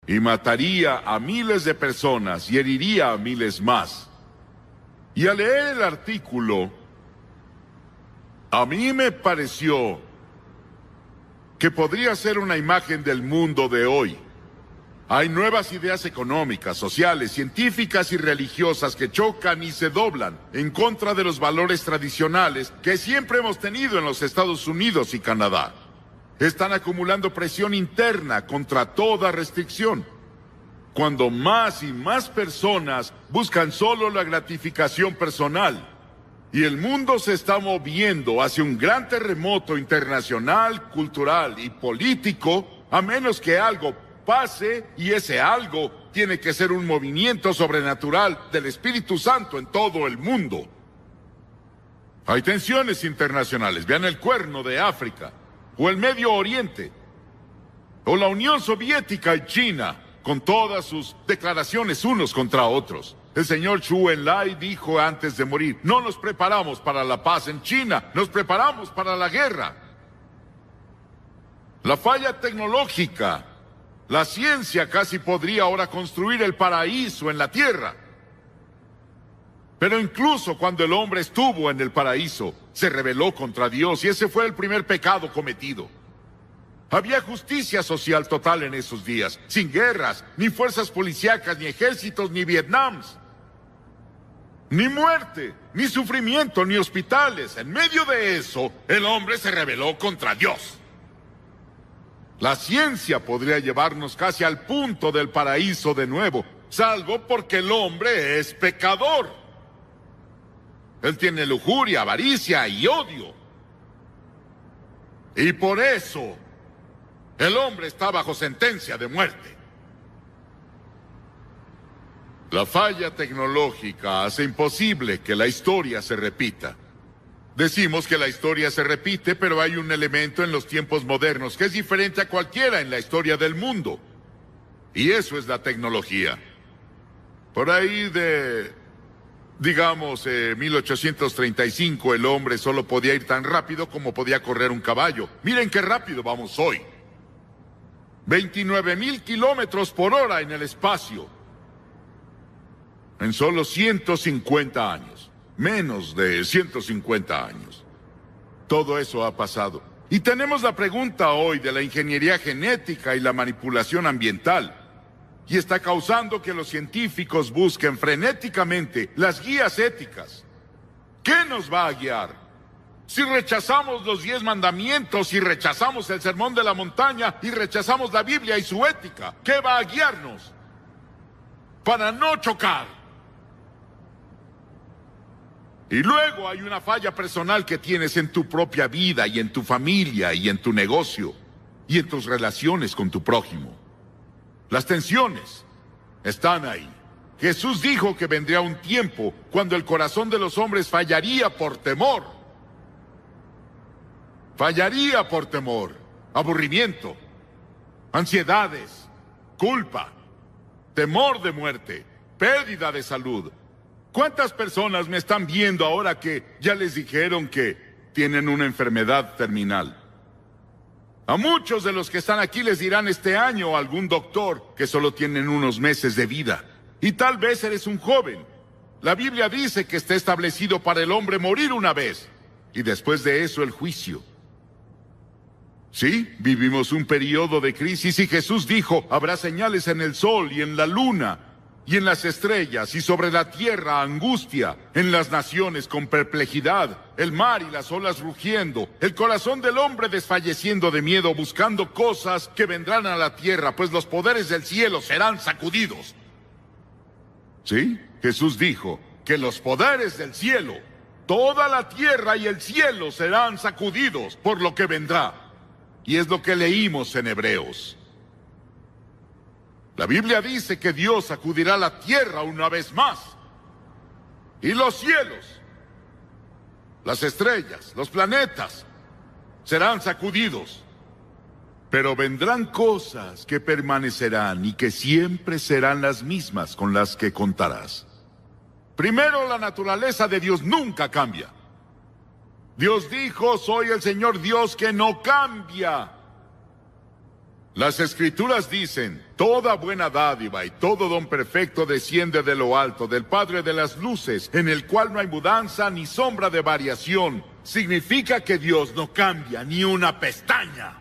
y mataría a miles de personas y heriría a miles más. Y al leer el artículo, a mí me pareció que podría ser una imagen del mundo de hoy. Hay nuevas ideas económicas, sociales, científicas y religiosas que chocan y se doblan en contra de los valores tradicionales que siempre hemos tenido en los Estados Unidos y Canadá. Están acumulando presión interna contra toda restricción, cuando más y más personas buscan solo la gratificación personal. Y el mundo se está moviendo hacia un gran terremoto internacional, cultural y político, a menos que algo pase, y ese algo tiene que ser un movimiento sobrenatural del Espíritu Santo en todo el mundo. Hay tensiones internacionales. Vean el Cuerno de África, o el Medio Oriente, o la Unión Soviética y China, con todas sus declaraciones unos contra otros. El señor Zhou Enlai dijo antes de morir: no nos preparamos para la paz en China, nos preparamos para la guerra. La falla tecnológica. La ciencia casi podría ahora construir el paraíso en la tierra. Pero incluso cuando el hombre estuvo en el paraíso, se rebeló contra Dios, y ese fue el primer pecado cometido. Había justicia social total en esos días, sin guerras, ni fuerzas policíacas, ni ejércitos, ni Vietnams. Ni muerte, ni sufrimiento, ni hospitales. En medio de eso, el hombre se rebeló contra Dios. La ciencia podría llevarnos casi al punto del paraíso de nuevo, salvo porque el hombre es pecador. Él tiene lujuria, avaricia y odio. Y por eso, el hombre está bajo sentencia de muerte. La falla tecnológica hace imposible que la historia se repita. Decimos que la historia se repite, pero hay un elemento en los tiempos modernos que es diferente a cualquiera en la historia del mundo. Y eso es la tecnología. Por ahí de, digamos, 1835, el hombre solo podía ir tan rápido como podía correr un caballo. Miren qué rápido vamos hoy. 29,000 kilómetros por hora en el espacio. En solo 150 años. Menos de 150 años. Todo eso ha pasado. Y tenemos la pregunta hoy de la ingeniería genética y la manipulación ambiental. Y está causando que los científicos busquen frenéticamente las guías éticas. ¿Qué nos va a guiar? Si rechazamos los 10 mandamientos, si rechazamos el sermón de la montaña y rechazamos la Biblia y su ética, ¿qué va a guiarnos? Para no chocar. Y luego hay una falla personal que tienes en tu propia vida y en tu familia y en tu negocio y en tus relaciones con tu prójimo. Las tensiones están ahí. Jesús dijo que vendría un tiempo cuando el corazón de los hombres fallaría por temor. Fallaría por temor, aburrimiento, ansiedades, culpa, temor de muerte, pérdida de salud. ¿Cuántas personas me están viendo ahora que ya les dijeron que tienen una enfermedad terminal? A muchos de los que están aquí les dirán este año a algún doctor que solo tienen unos meses de vida. Y tal vez eres un joven. La Biblia dice que está establecido para el hombre morir una vez, y después de eso el juicio. Sí, vivimos un periodo de crisis y Jesús dijo: habrá señales en el sol y en la luna y en las estrellas, y sobre la tierra angustia, en las naciones con perplejidad, el mar y las olas rugiendo, el corazón del hombre desfalleciendo de miedo, buscando cosas que vendrán a la tierra, pues los poderes del cielo serán sacudidos. Sí, Jesús dijo que los poderes del cielo, toda la tierra y el cielo serán sacudidos por lo que vendrá. Y es lo que leímos en Hebreos. La Biblia dice que Dios sacudirá la tierra una vez más. Y los cielos, las estrellas, los planetas, serán sacudidos. Pero vendrán cosas que permanecerán y que siempre serán las mismas con las que contarás. Primero, la naturaleza de Dios nunca cambia. Dios dijo: soy el Señor Dios que no cambia. Las Escrituras dicen, toda buena dádiva y todo don perfecto desciende de lo alto, del Padre de las luces, en el cual no hay mudanza ni sombra de variación. Significa que Dios no cambia ni una pestaña.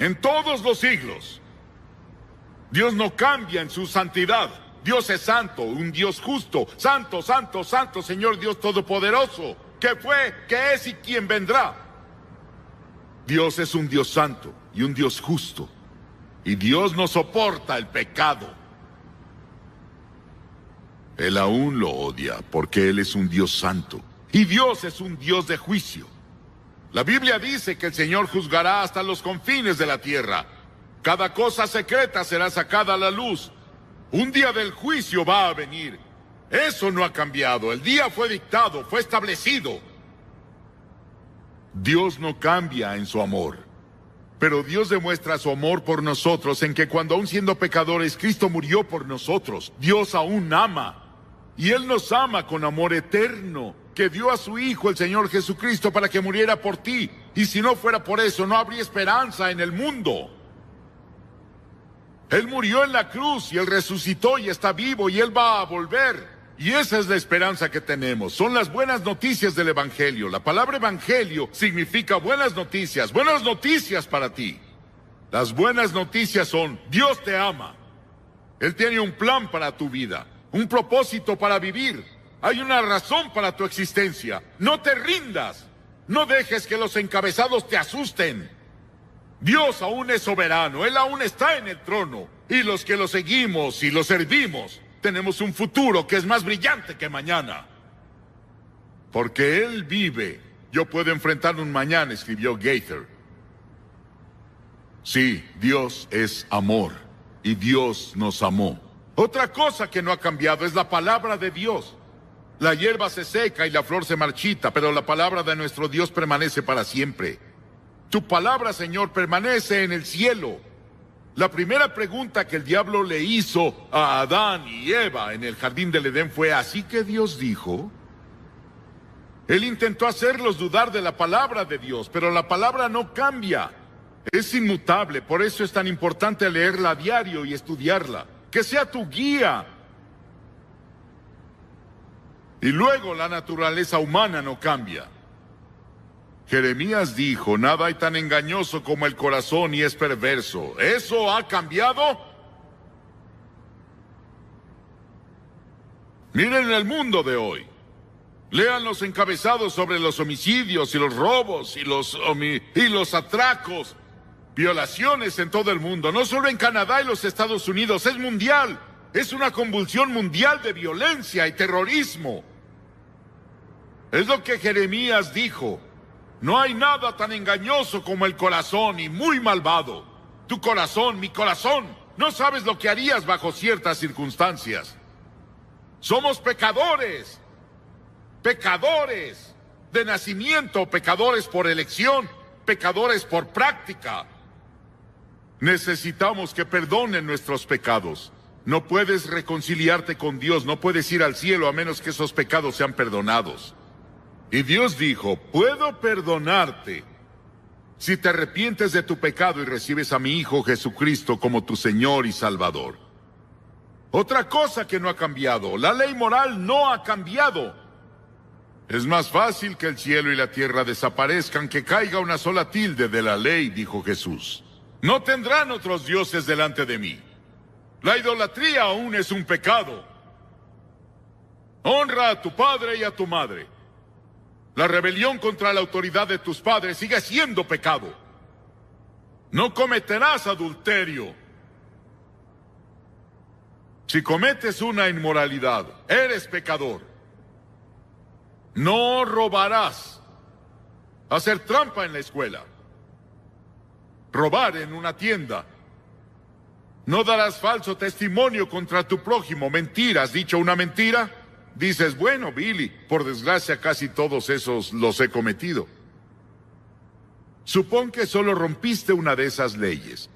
En todos los siglos, Dios no cambia en su santidad. Dios es santo, un Dios justo. Santo, santo, santo, Señor Dios Todopoderoso, que fue, que es y quien vendrá. Dios es un Dios santo y un Dios justo. Y Dios no soporta el pecado. Él aún lo odia porque Él es un Dios santo. Y Dios es un Dios de juicio. La Biblia dice que el Señor juzgará hasta los confines de la tierra. Cada cosa secreta será sacada a la luz. Un día del juicio va a venir. Eso no ha cambiado. El día fue dictado, fue establecido. Dios no cambia en su amor. Pero Dios demuestra su amor por nosotros en que cuando aún siendo pecadores, Cristo murió por nosotros. Dios aún ama. Y Él nos ama con amor eterno, que dio a su Hijo, el Señor Jesucristo, para que muriera por ti. Y si no fuera por eso, no habría esperanza en el mundo. Él murió en la cruz y Él resucitó y está vivo y Él va a volver. Y esa es la esperanza que tenemos. Son las buenas noticias del Evangelio. La palabra Evangelio significa buenas noticias para ti. Las buenas noticias son, Dios te ama. Él tiene un plan para tu vida, un propósito para vivir. Hay una razón para tu existencia. No te rindas. No dejes que los encabezados te asusten. Dios aún es soberano. Él aún está en el trono. Y los que lo seguimos y lo servimos, tenemos un futuro que es más brillante que mañana. Porque Él vive. Yo puedo enfrentar un mañana, escribió Gaither. Sí, Dios es amor. Y Dios nos amó. Otra cosa que no ha cambiado es la palabra de Dios. La hierba se seca y la flor se marchita, pero la palabra de nuestro Dios permanece para siempre. Tu palabra, Señor, permanece en el cielo. La primera pregunta que el diablo le hizo a Adán y Eva en el jardín del Edén fue, ¿así que Dios dijo? Él intentó hacerlos dudar de la palabra de Dios, pero la palabra no cambia. Es inmutable, por eso es tan importante leerla a diario y estudiarla. Que sea tu guía. Y luego la naturaleza humana no cambia. Jeremías dijo, nada hay tan engañoso como el corazón y es perverso. ¿Eso ha cambiado? Miren el mundo de hoy. Lean los encabezados sobre los homicidios y los robos y los atracos. Violaciones en todo el mundo, no solo en Canadá y los Estados Unidos, es mundial. Es una convulsión mundial de violencia y terrorismo. Es lo que Jeremías dijo. No hay nada tan engañoso como el corazón y muy malvado. Tu corazón, mi corazón, no sabes lo que harías bajo ciertas circunstancias. Somos pecadores. Pecadores de nacimiento, pecadores por elección, pecadores por práctica. Necesitamos que perdonen nuestros pecados. No puedes reconciliarte con Dios, no puedes ir al cielo a menos que esos pecados sean perdonados. Y Dios dijo, puedo perdonarte si te arrepientes de tu pecado y recibes a mi Hijo Jesucristo como tu Señor y Salvador. Otra cosa que no ha cambiado, la ley moral no ha cambiado. Es más fácil que el cielo y la tierra desaparezcan que caiga una sola tilde de la ley, dijo Jesús. No tendrán otros dioses delante de mí. La idolatría aún es un pecado. Honra a tu padre y a tu madre. La rebelión contra la autoridad de tus padres sigue siendo pecado. No cometerás adulterio. Si cometes una inmoralidad, eres pecador. No robarás. Hacer trampa en la escuela. Robar en una tienda. No darás falso testimonio contra tu prójimo. Mentira. ¿Has dicho una mentira? Dices, bueno, Billy, por desgracia casi todos esos los he cometido. Supón que solo rompiste una de esas leyes.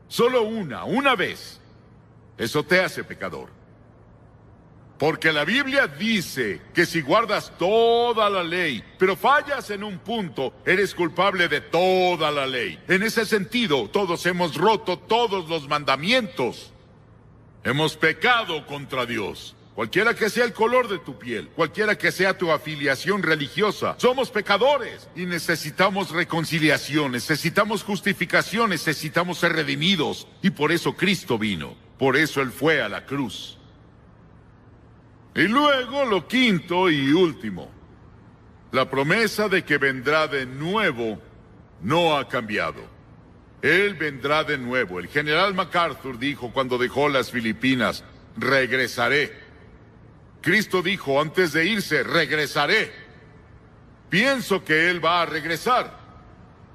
Solo una vez. Eso te hace pecador. Porque la Biblia dice que si guardas toda la ley, pero fallas en un punto, eres culpable de toda la ley. En ese sentido, todos hemos roto todos los mandamientos. Hemos pecado contra Dios. Cualquiera que sea el color de tu piel, cualquiera que sea tu afiliación religiosa, somos pecadores y necesitamos reconciliación, necesitamos justificación, necesitamos ser redimidos. Y por eso Cristo vino, por eso Él fue a la cruz. Y luego lo quinto y último, la promesa de que vendrá de nuevo no ha cambiado. Él vendrá de nuevo. El general MacArthur dijo cuando dejó las Filipinas, regresaré. Cristo dijo antes de irse, regresaré. Pienso que Él va a regresar.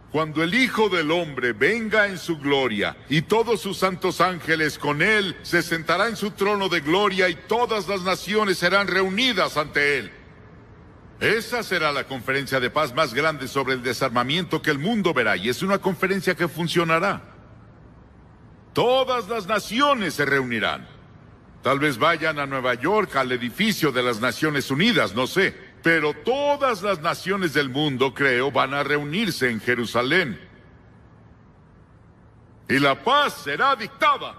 Cuando el Hijo del Hombre venga en su gloria y todos sus santos ángeles con Él, se sentará en su trono de gloria y todas las naciones serán reunidas ante Él. Esa será la conferencia de paz más grande sobre el desarmamiento que el mundo verá, y es una conferencia que funcionará. Todas las naciones se reunirán. Tal vez vayan a Nueva York, al edificio de las Naciones Unidas, no sé. Pero todas las naciones del mundo, creo, van a reunirse en Jerusalén. Y la paz será dictada.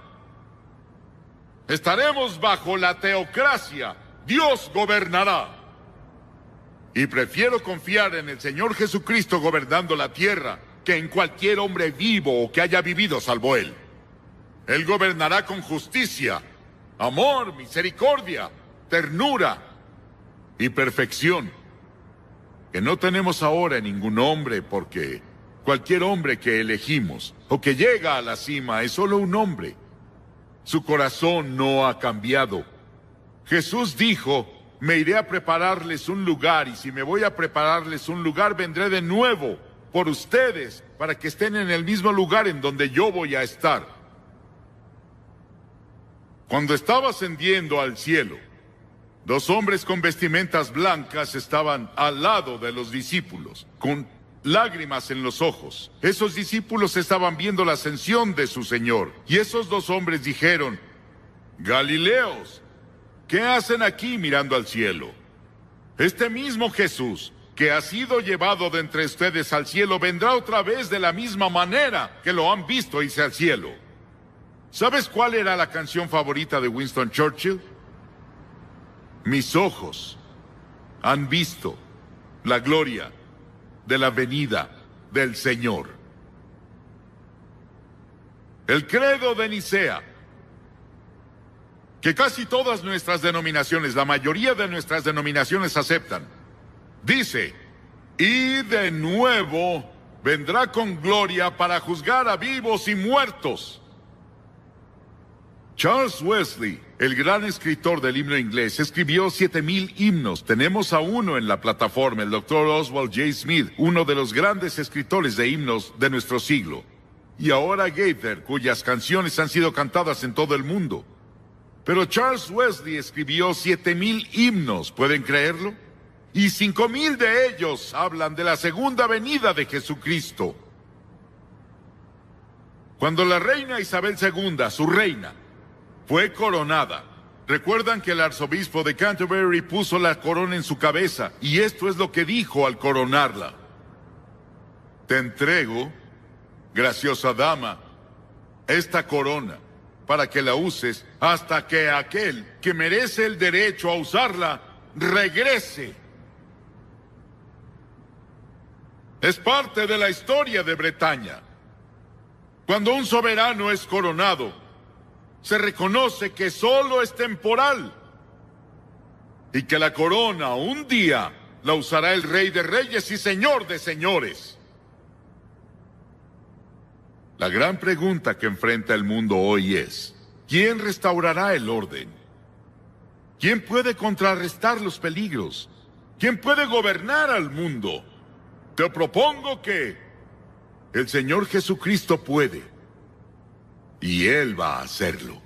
Estaremos bajo la teocracia. Dios gobernará. Y prefiero confiar en el Señor Jesucristo gobernando la tierra que en cualquier hombre vivo o que haya vivido salvo Él. Él gobernará con justicia, amor, misericordia, ternura y perfección, que no tenemos ahora en ningún hombre, porque cualquier hombre que elegimos o que llega a la cima es solo un hombre. Su corazón no ha cambiado. Jesús dijo, me iré a prepararles un lugar, y si me voy a prepararles un lugar, vendré de nuevo por ustedes, para que estén en el mismo lugar en donde yo voy a estar. Cuando estaba ascendiendo al cielo, 2 hombres con vestimentas blancas estaban al lado de los discípulos, con lágrimas en los ojos. Esos discípulos estaban viendo la ascensión de su Señor. Y esos 2 hombres dijeron, Galileos, ¿qué hacen aquí mirando al cielo? Este mismo Jesús, que ha sido llevado de entre ustedes al cielo, vendrá otra vez de la misma manera que lo han visto irse al cielo. ¿Sabes cuál era la canción favorita de Winston Churchill? Mis ojos han visto la gloria de la venida del Señor. El credo de Nicea, que casi todas nuestras denominaciones, la mayoría de nuestras denominaciones aceptan, dice, y de nuevo vendrá con gloria para juzgar a vivos y muertos. Charles Wesley, el gran escritor del himno inglés, escribió 7,000 himnos. Tenemos a uno en la plataforma, el Dr. Oswald J. Smith, uno de los grandes escritores de himnos de nuestro siglo. Y ahora Gaither, cuyas canciones han sido cantadas en todo el mundo. Pero Charles Wesley escribió 7,000 himnos, ¿pueden creerlo? Y 5,000 de ellos hablan de la segunda venida de Jesucristo. Cuando la reina Isabel II, su reina, fue coronada, recuerdan que el arzobispo de Canterbury puso la corona en su cabeza, y esto es lo que dijo al coronarla. Te entrego, graciosa dama, esta corona, para que la uses hasta que aquel que merece el derecho a usarla regrese. Es parte de la historia de Bretaña. Cuando un soberano es coronado, se reconoce que solo es temporal y que la corona un día la usará el Rey de Reyes y Señor de Señores. La gran pregunta que enfrenta el mundo hoy es, ¿quién restaurará el orden? ¿Quién puede contrarrestar los peligros? ¿Quién puede gobernar al mundo? Te propongo que el Señor Jesucristo puede. Y Él va a hacerlo.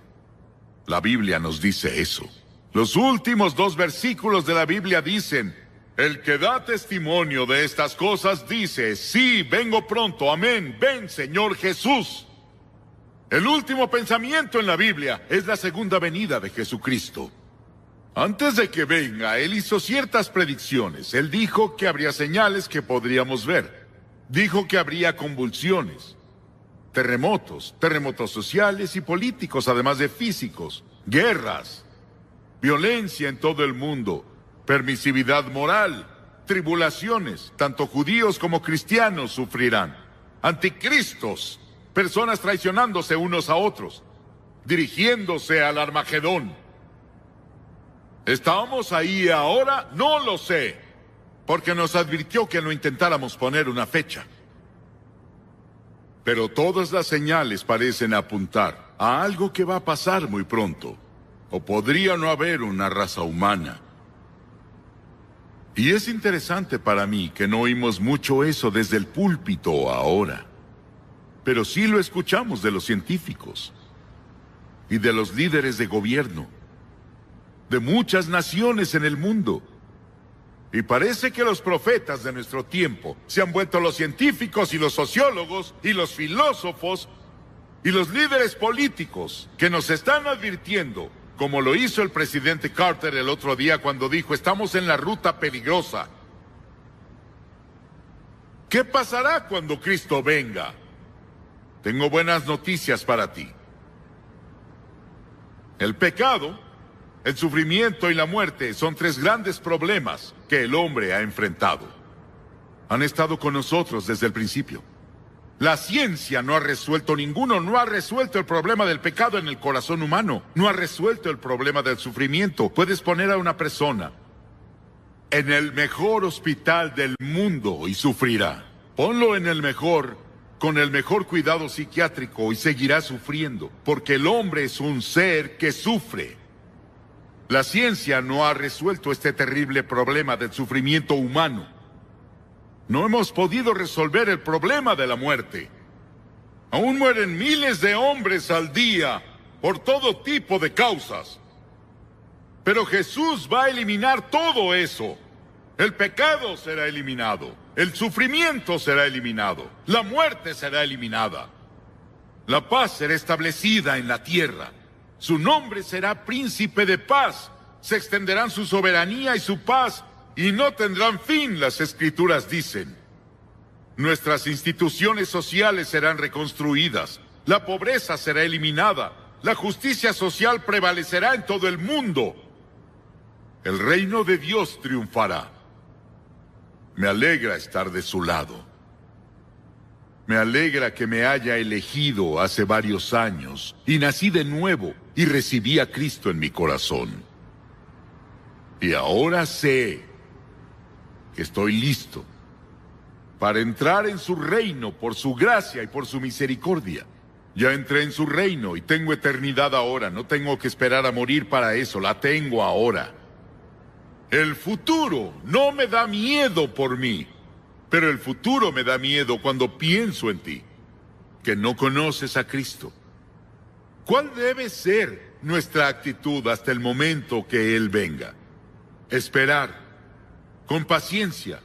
La Biblia nos dice eso. Los últimos 2 versículos de la Biblia dicen, el que da testimonio de estas cosas dice, sí, vengo pronto, amén, ven Señor Jesús. El último pensamiento en la Biblia es la segunda venida de Jesucristo. Antes de que venga, Él hizo ciertas predicciones. Él dijo que habría señales que podríamos ver. Dijo que habría convulsiones, terremotos sociales y políticos, además de físicos, guerras, violencia en todo el mundo, permisividad moral, tribulaciones, tanto judíos como cristianos sufrirán, anticristos, personas traicionándose unos a otros, dirigiéndose al Armagedón. ¿Estamos ahí ahora? No lo sé, porque nos advirtió que no intentáramos poner una fecha. Pero todas las señales parecen apuntar a algo que va a pasar muy pronto. O podría no haber una raza humana. Y es interesante para mí que no oímos mucho eso desde el púlpito ahora. Pero sí lo escuchamos de los científicos y de los líderes de gobierno, de muchas naciones en el mundo. Y parece que los profetas de nuestro tiempo se han vuelto los científicos y los sociólogos y los filósofos y los líderes políticos que nos están advirtiendo, como lo hizo el presidente Carter el otro día cuando dijo: estamos en la ruta peligrosa. ¿Qué pasará cuando Cristo venga? Tengo buenas noticias para ti. El pecado, el sufrimiento y la muerte son tres grandes problemas que el hombre ha enfrentado. Han estado con nosotros desde el principio. La ciencia no ha resuelto ninguno, no ha resuelto el problema del pecado en el corazón humano, no ha resuelto el problema del sufrimiento. Puedes poner a una persona en el mejor hospital del mundo y sufrirá. Ponlo en el mejor, con el mejor cuidado psiquiátrico y seguirá sufriendo, porque el hombre es un ser que sufre. La ciencia no ha resuelto este terrible problema del sufrimiento humano. No hemos podido resolver el problema de la muerte. Aún mueren miles de hombres al día por todo tipo de causas. Pero Jesús va a eliminar todo eso. El pecado será eliminado. El sufrimiento será eliminado. La muerte será eliminada. La paz será establecida en la tierra. Su nombre será Príncipe de Paz. Se extenderán su soberanía y su paz y no tendrán fin, las Escrituras dicen. Nuestras instituciones sociales serán reconstruidas. La pobreza será eliminada. La justicia social prevalecerá en todo el mundo. El reino de Dios triunfará. Me alegra estar de su lado. Me alegra que me haya elegido hace varios años y nací de nuevo y recibí a Cristo en mi corazón. Y ahora sé que estoy listo para entrar en su reino por su gracia y por su misericordia. Ya entré en su reino y tengo eternidad ahora. No tengo que esperar a morir para eso, la tengo ahora. El futuro no me da miedo por mí, pero el futuro me da miedo cuando pienso en ti, que no conoces a Cristo. ¿Cuál debe ser nuestra actitud hasta el momento que Él venga? Esperar, con paciencia,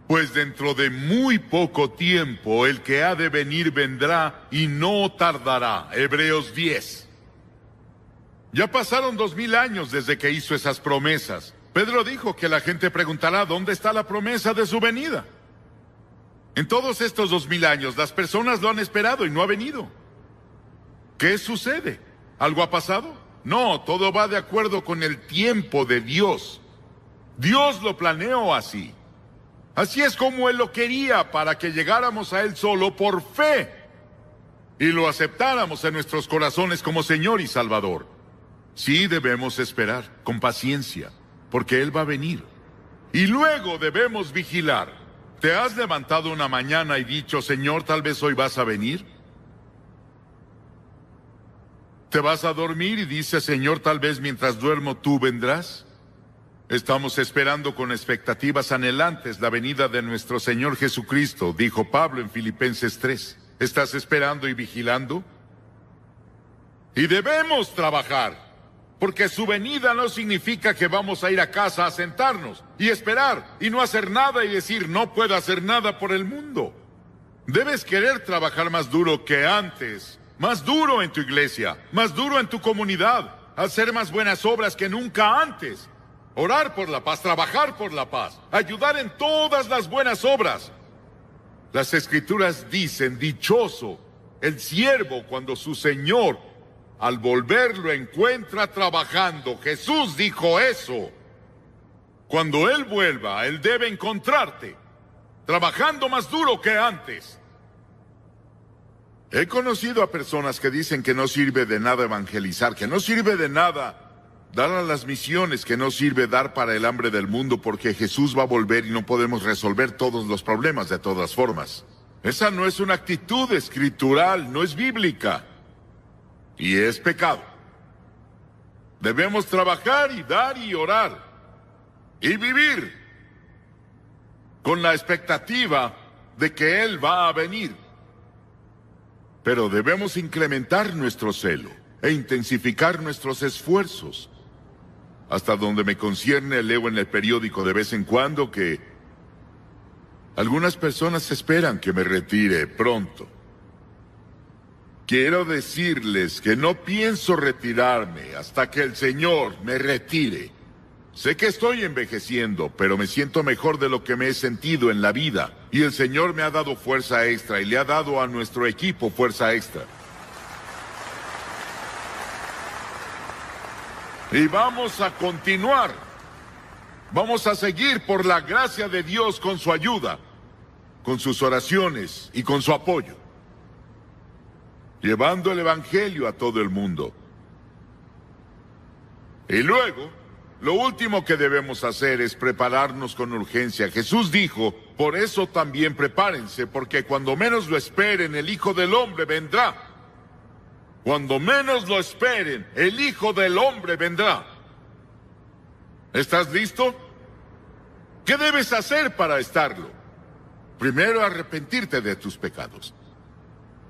pues dentro de muy poco tiempo el que ha de venir vendrá y no tardará. Hebreos 10. Ya pasaron 2000 años desde que hizo esas promesas. Pedro dijo que la gente preguntará ¿dónde está la promesa de su venida? En todos estos 2000 años las personas lo han esperado y no ha venido. ¿Qué sucede? ¿Algo ha pasado? No, todo va de acuerdo con el tiempo de Dios. Dios lo planeó así. Así es como Él lo quería, para que llegáramos a Él solo por fe y lo aceptáramos en nuestros corazones como Señor y Salvador. Sí debemos esperar con paciencia, porque Él va a venir. Y luego debemos vigilar. ¿Te has levantado una mañana y dicho, Señor, tal vez hoy vas a venir? ¿Te vas a dormir y dices, Señor, tal vez mientras duermo tú vendrás? Estamos esperando con expectativas anhelantes la venida de nuestro Señor Jesucristo, dijo Pablo en Filipenses 3. ¿Estás esperando y vigilando? Y debemos trabajar, porque su venida no significa que vamos a ir a casa a sentarnos y esperar y no hacer nada y decir no puedo hacer nada por el mundo. Debes querer trabajar más duro que antes, más duro en tu iglesia, más duro en tu comunidad, hacer más buenas obras que nunca antes. orar por la paz, trabajar por la paz, ayudar en todas las buenas obras. Las Escrituras dicen, dichoso el siervo cuando su Señor, al volver, lo encuentra trabajando. Jesús dijo eso. Cuando Él vuelva, Él debe encontrarte trabajando más duro que antes. He conocido a personas que dicen que no sirve de nada evangelizar, que no sirve de nada dar a las misiones, que no sirve dar para el hambre del mundo porque Jesús va a volver y no podemos resolver todos los problemas de todas formas. Esa no es una actitud escritural, no es bíblica. Y es pecado. Debemos trabajar y dar y orar y vivir con la expectativa de que Él va a venir. Pero debemos incrementar nuestro celo e intensificar nuestros esfuerzos. Hasta donde me concierne, leo en el periódico de vez en cuando que algunas personas esperan que me retire pronto. Quiero decirles que no pienso retirarme hasta que el Señor me retire. Sé que estoy envejeciendo, pero me siento mejor de lo que me he sentido en la vida. Y el Señor me ha dado fuerza extra y le ha dado a nuestro equipo fuerza extra. Y vamos a continuar. Vamos a seguir por la gracia de Dios con su ayuda, con sus oraciones y con su apoyo, llevando el Evangelio a todo el mundo. Y luego, lo último que debemos hacer es prepararnos con urgencia. Jesús dijo, por eso también prepárense, porque cuando menos lo esperen, el Hijo del Hombre vendrá. Cuando menos lo esperen, el Hijo del Hombre vendrá. ¿Estás listo? ¿Qué debes hacer para estarlo? Primero, arrepentirte de tus pecados.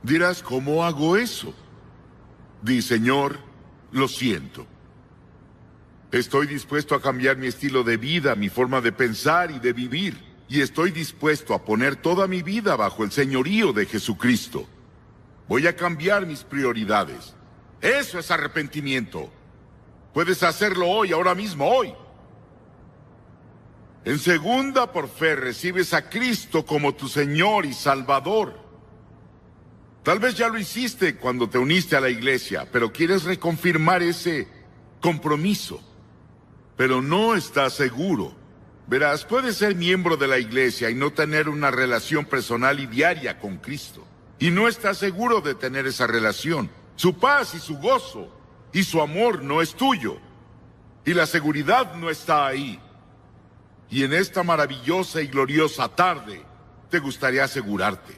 Dirás, ¿cómo hago eso? Di, Señor, lo siento. Estoy dispuesto a cambiar mi estilo de vida, mi forma de pensar y de vivir. Y estoy dispuesto a poner toda mi vida bajo el señorío de Jesucristo. Voy a cambiar mis prioridades. Eso es arrepentimiento. Puedes hacerlo hoy, ahora mismo, hoy. En segunda, por fe, recibes a Cristo como tu Señor y Salvador. Tal vez ya lo hiciste cuando te uniste a la iglesia, pero quieres reconfirmar ese compromiso. Pero no estás seguro. Verás, puedes ser miembro de la iglesia y no tener una relación personal y diaria con Cristo. Y no estás seguro de tener esa relación. Su paz y su gozo y su amor no es tuyo. Y la seguridad no está ahí. Y en esta maravillosa y gloriosa tarde, te gustaría asegurarte.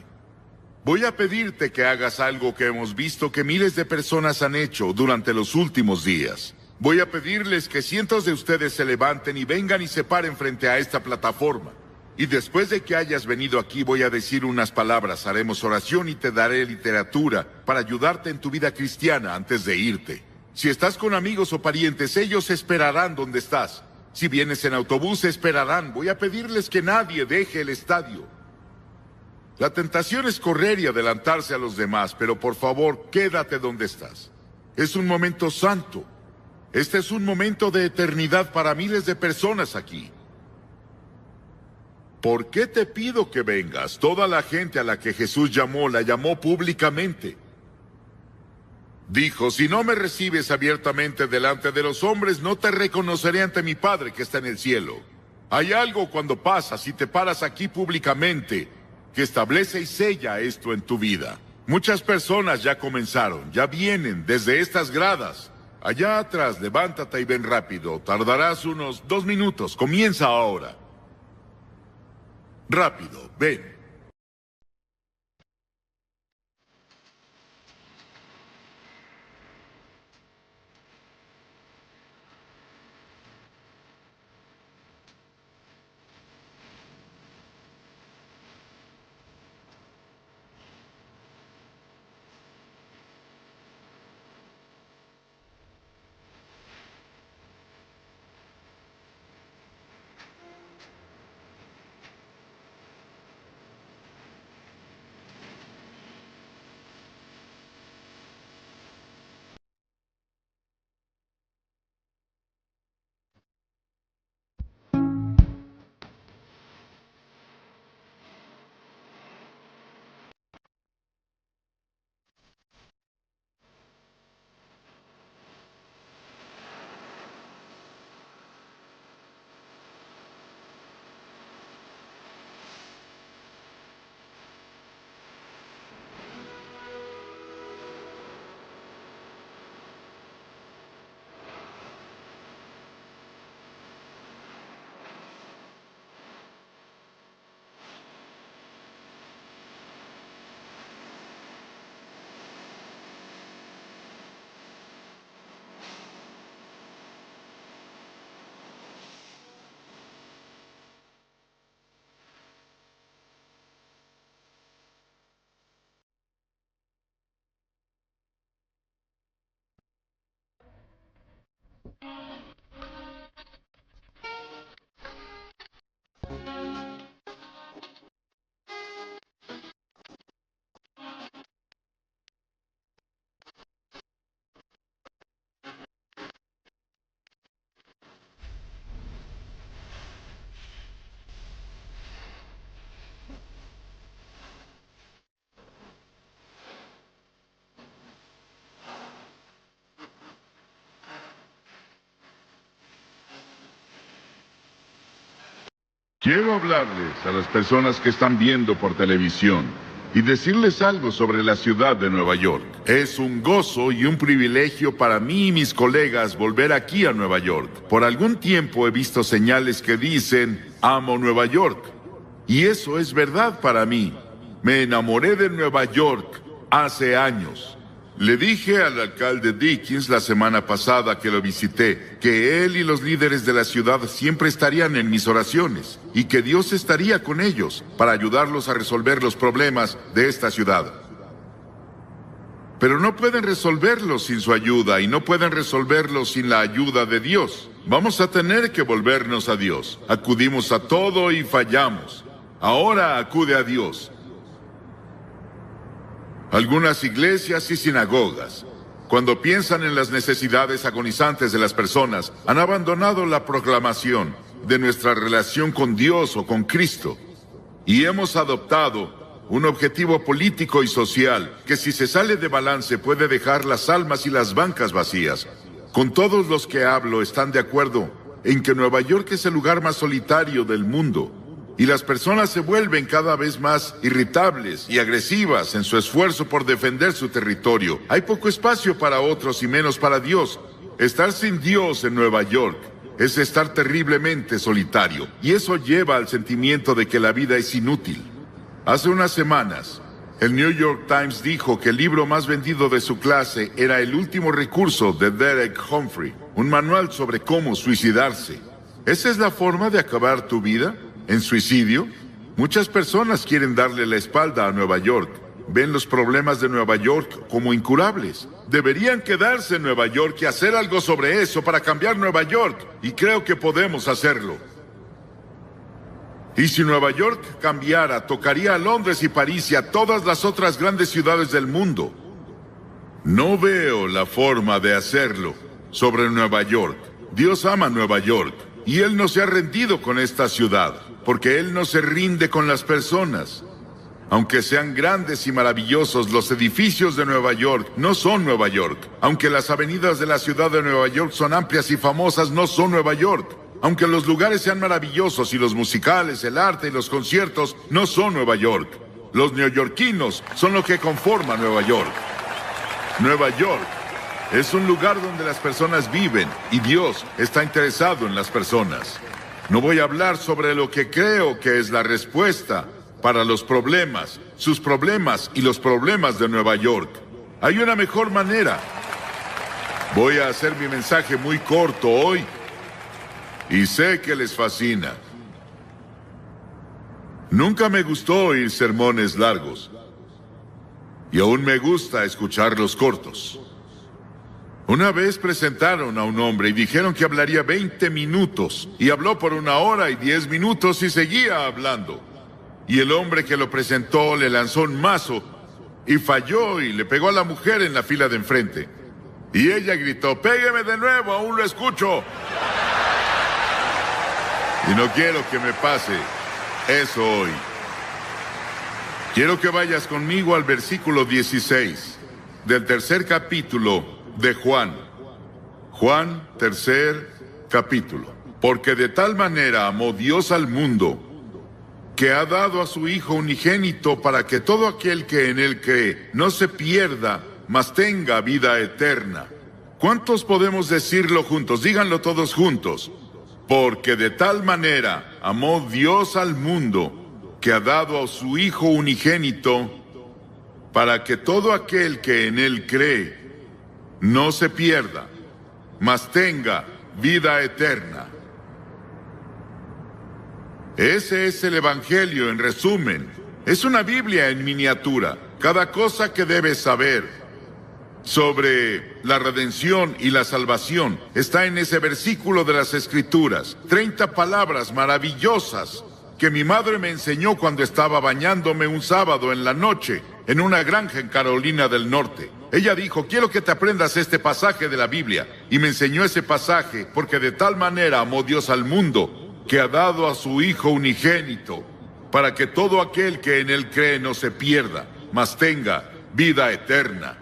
Voy a pedirte que hagas algo que hemos visto que miles de personas han hecho durante los últimos días. Voy a pedirles que cientos de ustedes se levanten y vengan y se paren frente a esta plataforma. Y después de que hayas venido aquí voy a decir unas palabras, haremos oración y te daré literatura para ayudarte en tu vida cristiana antes de irte. Si estás con amigos o parientes, ellos esperarán donde estás. Si vienes en autobús, esperarán. Voy a pedirles que nadie deje el estadio. La tentación es correr y adelantarse a los demás, pero por favor, quédate donde estás. Es un momento santo. Este es un momento de eternidad para miles de personas aquí. ¿Por qué te pido que vengas? Toda la gente a la que Jesús llamó, la llamó públicamente. Dijo, si no me recibes abiertamente delante de los hombres, no te reconoceré ante mi Padre que está en el cielo. Hay algo cuando pasas y te paras aquí públicamente que establece y sella esto en tu vida. Muchas personas ya comenzaron, ya vienen desde estas gradas. Allá atrás, levántate y ven rápido. Tardarás unos 2 minutos. Comienza ahora. Rápido, ven. Quiero hablarles a las personas que están viendo por televisión y decirles algo sobre la ciudad de Nueva York. Es un gozo y un privilegio para mí y mis colegas volver aquí a Nueva York. Por algún tiempo he visto señales que dicen, amo Nueva York. Y eso es verdad para mí. Me enamoré de Nueva York hace años. Le dije al alcalde Dickens la semana pasada que lo visité, que él y los líderes de la ciudad siempre estarían en mis oraciones y que Dios estaría con ellos para ayudarlos a resolver los problemas de esta ciudad. Pero no pueden resolverlos sin su ayuda y no pueden resolverlos sin la ayuda de Dios. Vamos a tener que volvernos a Dios. Acudimos a todo y fallamos. Ahora acude a Dios. Algunas iglesias y sinagogas, cuando piensan en las necesidades agonizantes de las personas, han abandonado la proclamación de nuestra relación con Dios o con Cristo. Y hemos adoptado un objetivo político y social que, si se sale de balance, puede dejar las almas y las bancas vacías. Con todos los que hablo están de acuerdo en que Nueva York es el lugar más solitario del mundo. Y las personas se vuelven cada vez más irritables y agresivas en su esfuerzo por defender su territorio. Hay poco espacio para otros y menos para Dios. Estar sin Dios en Nueva York es estar terriblemente solitario. Y eso lleva al sentimiento de que la vida es inútil. Hace unas semanas, el New York Times dijo que el libro más vendido de su clase era El último recurso de Derek Humphrey, un manual sobre cómo suicidarse. ¿Esa es la forma de acabar tu vida? ¿En suicidio? Muchas personas quieren darle la espalda a Nueva York. Ven los problemas de Nueva York como incurables. Deberían quedarse en Nueva York y hacer algo sobre eso para cambiar Nueva York. Y creo que podemos hacerlo. Y si Nueva York cambiara, tocaría a Londres y París y a todas las otras grandes ciudades del mundo. No veo la forma de hacerlo sobre Nueva York. Dios ama Nueva York. Y Él no se ha rendido con esta ciudad, porque Él no se rinde con las personas. Aunque sean grandes y maravillosos, los edificios de Nueva York no son Nueva York. Aunque las avenidas de la ciudad de Nueva York son amplias y famosas, no son Nueva York. Aunque los lugares sean maravillosos y los musicales, el arte y los conciertos no son Nueva York. Los neoyorquinos son lo que conforma Nueva York. Nueva York es un lugar donde las personas viven y Dios está interesado en las personas. No voy a hablar sobre lo que creo que es la respuesta para los problemas, sus problemas y los problemas de Nueva York. Hay una mejor manera. Voy a hacer mi mensaje muy corto hoy y sé que les fascina. Nunca me gustó oír sermones largos y aún me gusta escucharlos cortos. Una vez presentaron a un hombre y dijeron que hablaría 20 minutos, y habló por 1 hora y 10 minutos y seguía hablando. Y el hombre que lo presentó le lanzó un mazo y falló y le pegó a la mujer en la fila de enfrente. Y ella gritó, «¡Pégueme de nuevo, aún lo escucho!». Y no quiero que me pase eso hoy. Quiero que vayas conmigo al versículo 16 del 3er capítulo de Juan. Juan, 3er capítulo. Porque de tal manera amó Dios al mundo, que ha dado a su Hijo unigénito para que todo aquel que en Él cree no se pierda, mas tenga vida eterna. ¿Cuántos podemos decirlo juntos? Díganlo todos juntos. Porque de tal manera amó Dios al mundo, que ha dado a su Hijo unigénito, para que todo aquel que en Él cree no se pierda, mas tenga vida eterna. Ese es el Evangelio en resumen. Es una Biblia en miniatura. Cada cosa que debes saber sobre la redención y la salvación está en ese versículo de las Escrituras. 30 palabras maravillosas que mi madre me enseñó cuando estaba bañándome un sábado en la noche en una granja en Carolina del Norte. Ella dijo, quiero que te aprendas este pasaje de la Biblia. Y me enseñó ese pasaje porque de tal manera amó Dios al mundo, que ha dado a su Hijo unigénito, para que todo aquel que en Él cree no se pierda, mas tenga vida eterna.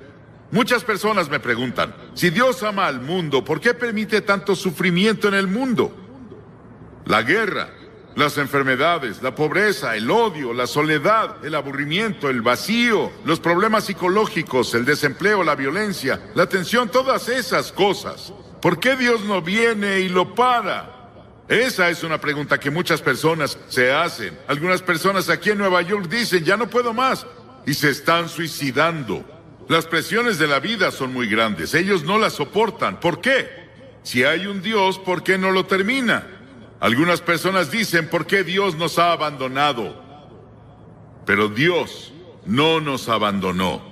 Muchas personas me preguntan, si Dios ama al mundo, ¿por qué permite tanto sufrimiento en el mundo? La guerra, las enfermedades, la pobreza, el odio, la soledad, el aburrimiento, el vacío, los problemas psicológicos, el desempleo, la violencia, la tensión, todas esas cosas. ¿Por qué Dios no viene y lo para? Esa es una pregunta que muchas personas se hacen. Algunas personas aquí en Nueva York dicen, ya no puedo más, y se están suicidando. Las presiones de la vida son muy grandes, ellos no las soportan. ¿Por qué? Si hay un Dios, ¿por qué no lo termina? Algunas personas dicen, ¿por qué Dios nos ha abandonado? Pero Dios no nos abandonó.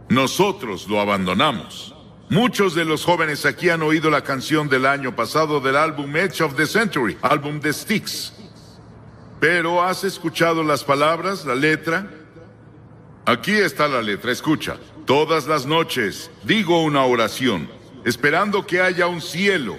Nosotros lo abandonamos. Muchos de los jóvenes aquí han oído la canción del año pasado del álbum Edge of the Century, álbum de Styx. Pero ¿has escuchado las palabras, la letra? Aquí está la letra, escucha. Todas las noches digo una oración, esperando que haya un cielo,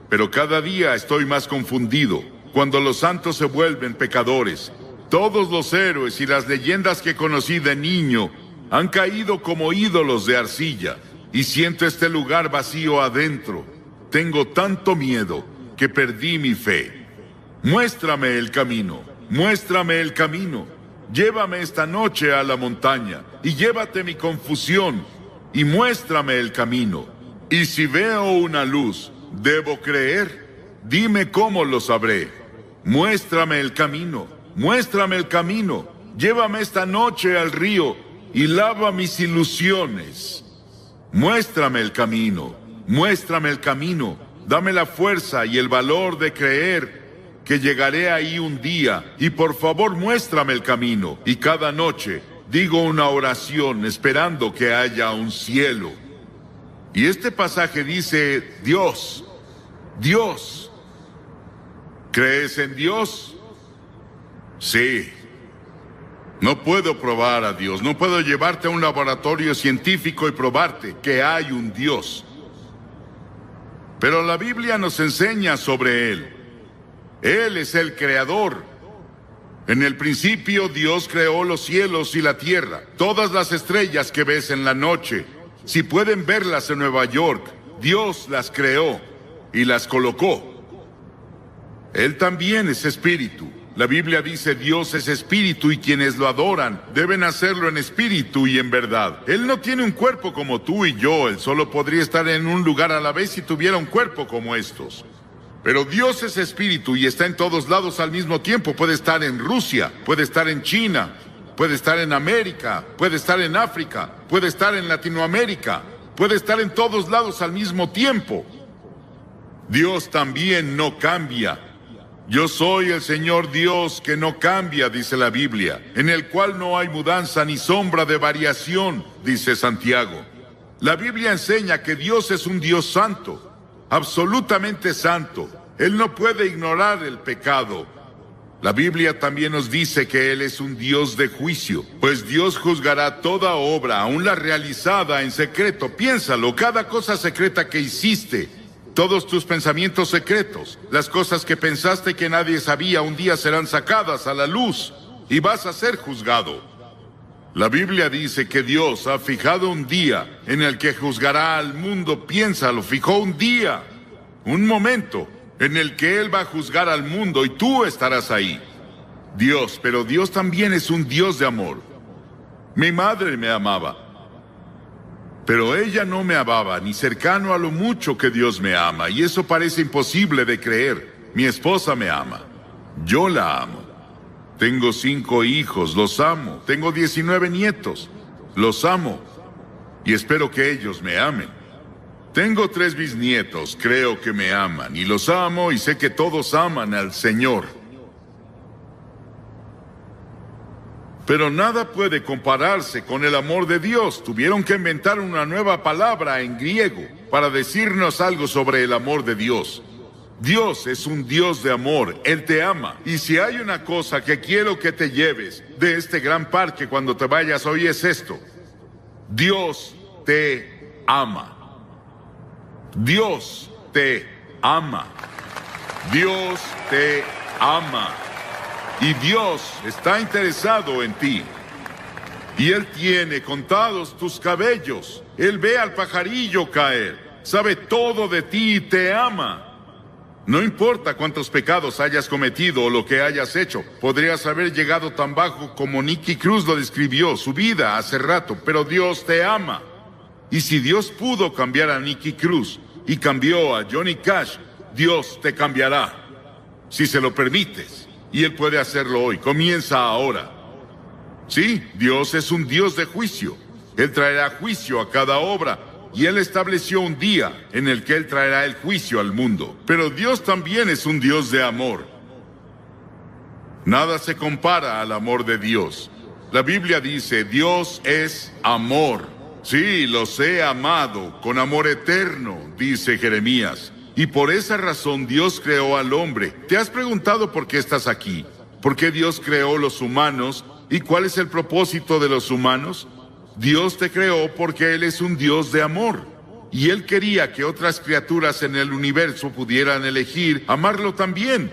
pero cada día estoy más confundido. Cuando los santos se vuelven pecadores, todos los héroes y las leyendas que conocí de niño han caído como ídolos de arcilla. Y siento este lugar vacío adentro. Tengo tanto miedo que perdí mi fe. Muéstrame el camino, muéstrame el camino. Llévame esta noche a la montaña y llévate mi confusión y muéstrame el camino. Y si veo una luz, ¿debo creer? Dime cómo lo sabré. Muéstrame el camino, muéstrame el camino. Llévame esta noche al río y lava mis ilusiones. Muéstrame el camino, muéstrame el camino, dame la fuerza y el valor de creer que llegaré ahí un día, y por favor muéstrame el camino. Y cada noche digo una oración esperando que haya un cielo. Y este pasaje dice, Dios, Dios. ¿Crees en Dios? Sí. No puedo probar a Dios, no puedo llevarte a un laboratorio científico y probarte que hay un Dios. Pero la Biblia nos enseña sobre Él. Él es el creador. En el principio Dios creó los cielos y la tierra, todas las estrellas que ves en la noche. Si pueden verlas en Nueva York, Dios las creó y las colocó. Él también es espíritu. La Biblia dice Dios es espíritu y quienes lo adoran deben hacerlo en espíritu y en verdad. Él no tiene un cuerpo como tú y yo, él solo podría estar en un lugar a la vez si tuviera un cuerpo como estos. Pero Dios es espíritu y está en todos lados al mismo tiempo. Puede estar en Rusia, puede estar en China, puede estar en América, puede estar en África, puede estar en Latinoamérica, puede estar en todos lados al mismo tiempo. Dios también no cambia. Yo soy el Señor Dios que no cambia, dice la Biblia, en el cual no hay mudanza ni sombra de variación, dice Santiago. La Biblia enseña que Dios es un Dios santo, absolutamente santo. Él no puede ignorar el pecado. La Biblia también nos dice que Él es un Dios de juicio, pues Dios juzgará toda obra, aun la realizada en secreto. Piénsalo, cada cosa secreta que hiciste, todos tus pensamientos secretos, las cosas que pensaste que nadie sabía, un día serán sacadas a la luz y vas a ser juzgado. La Biblia dice que Dios ha fijado un día en el que juzgará al mundo. Piénsalo, fijó un día, un momento en el que Él va a juzgar al mundo y tú estarás ahí. Dios, pero Dios también es un Dios de amor. Mi madre me amaba, pero ella no me amaba ni cercano a lo mucho que Dios me ama, y eso parece imposible de creer. Mi esposa me ama. Yo la amo. Tengo 5 hijos, los amo. Tengo 19 nietos, los amo. Y espero que ellos me amen. Tengo 3 bisnietos, creo que me aman, y los amo, y sé que todos aman al Señor. Pero nada puede compararse con el amor de Dios. Tuvieron que inventar una nueva palabra en griego para decirnos algo sobre el amor de Dios. Dios es un Dios de amor, Él te ama. Y si hay una cosa que quiero que te lleves de este gran parque cuando te vayas hoy es esto: Dios te ama. Dios te ama. Dios te ama. Y Dios está interesado en ti. Y Él tiene contados tus cabellos. Él ve al pajarillo caer. Sabe todo de ti y te ama. No importa cuántos pecados hayas cometido o lo que hayas hecho, podrías haber llegado tan bajo como Nicky Cruz lo describió, su vida hace rato, pero Dios te ama. Y si Dios pudo cambiar a Nicky Cruz y cambió a Johnny Cash, Dios te cambiará, si se lo permites. Y Él puede hacerlo hoy, comienza ahora. Sí, Dios es un Dios de juicio. Él traerá juicio a cada obra. Y Él estableció un día en el que Él traerá el juicio al mundo. Pero Dios también es un Dios de amor. Nada se compara al amor de Dios. La Biblia dice, Dios es amor. Sí, los he amado con amor eterno, dice Jeremías. Y por esa razón Dios creó al hombre. ¿Te has preguntado por qué estás aquí? ¿Por qué Dios creó los humanos? ¿Y cuál es el propósito de los humanos? Dios te creó porque Él es un Dios de amor. Y Él quería que otras criaturas en el universo pudieran elegir amarlo también.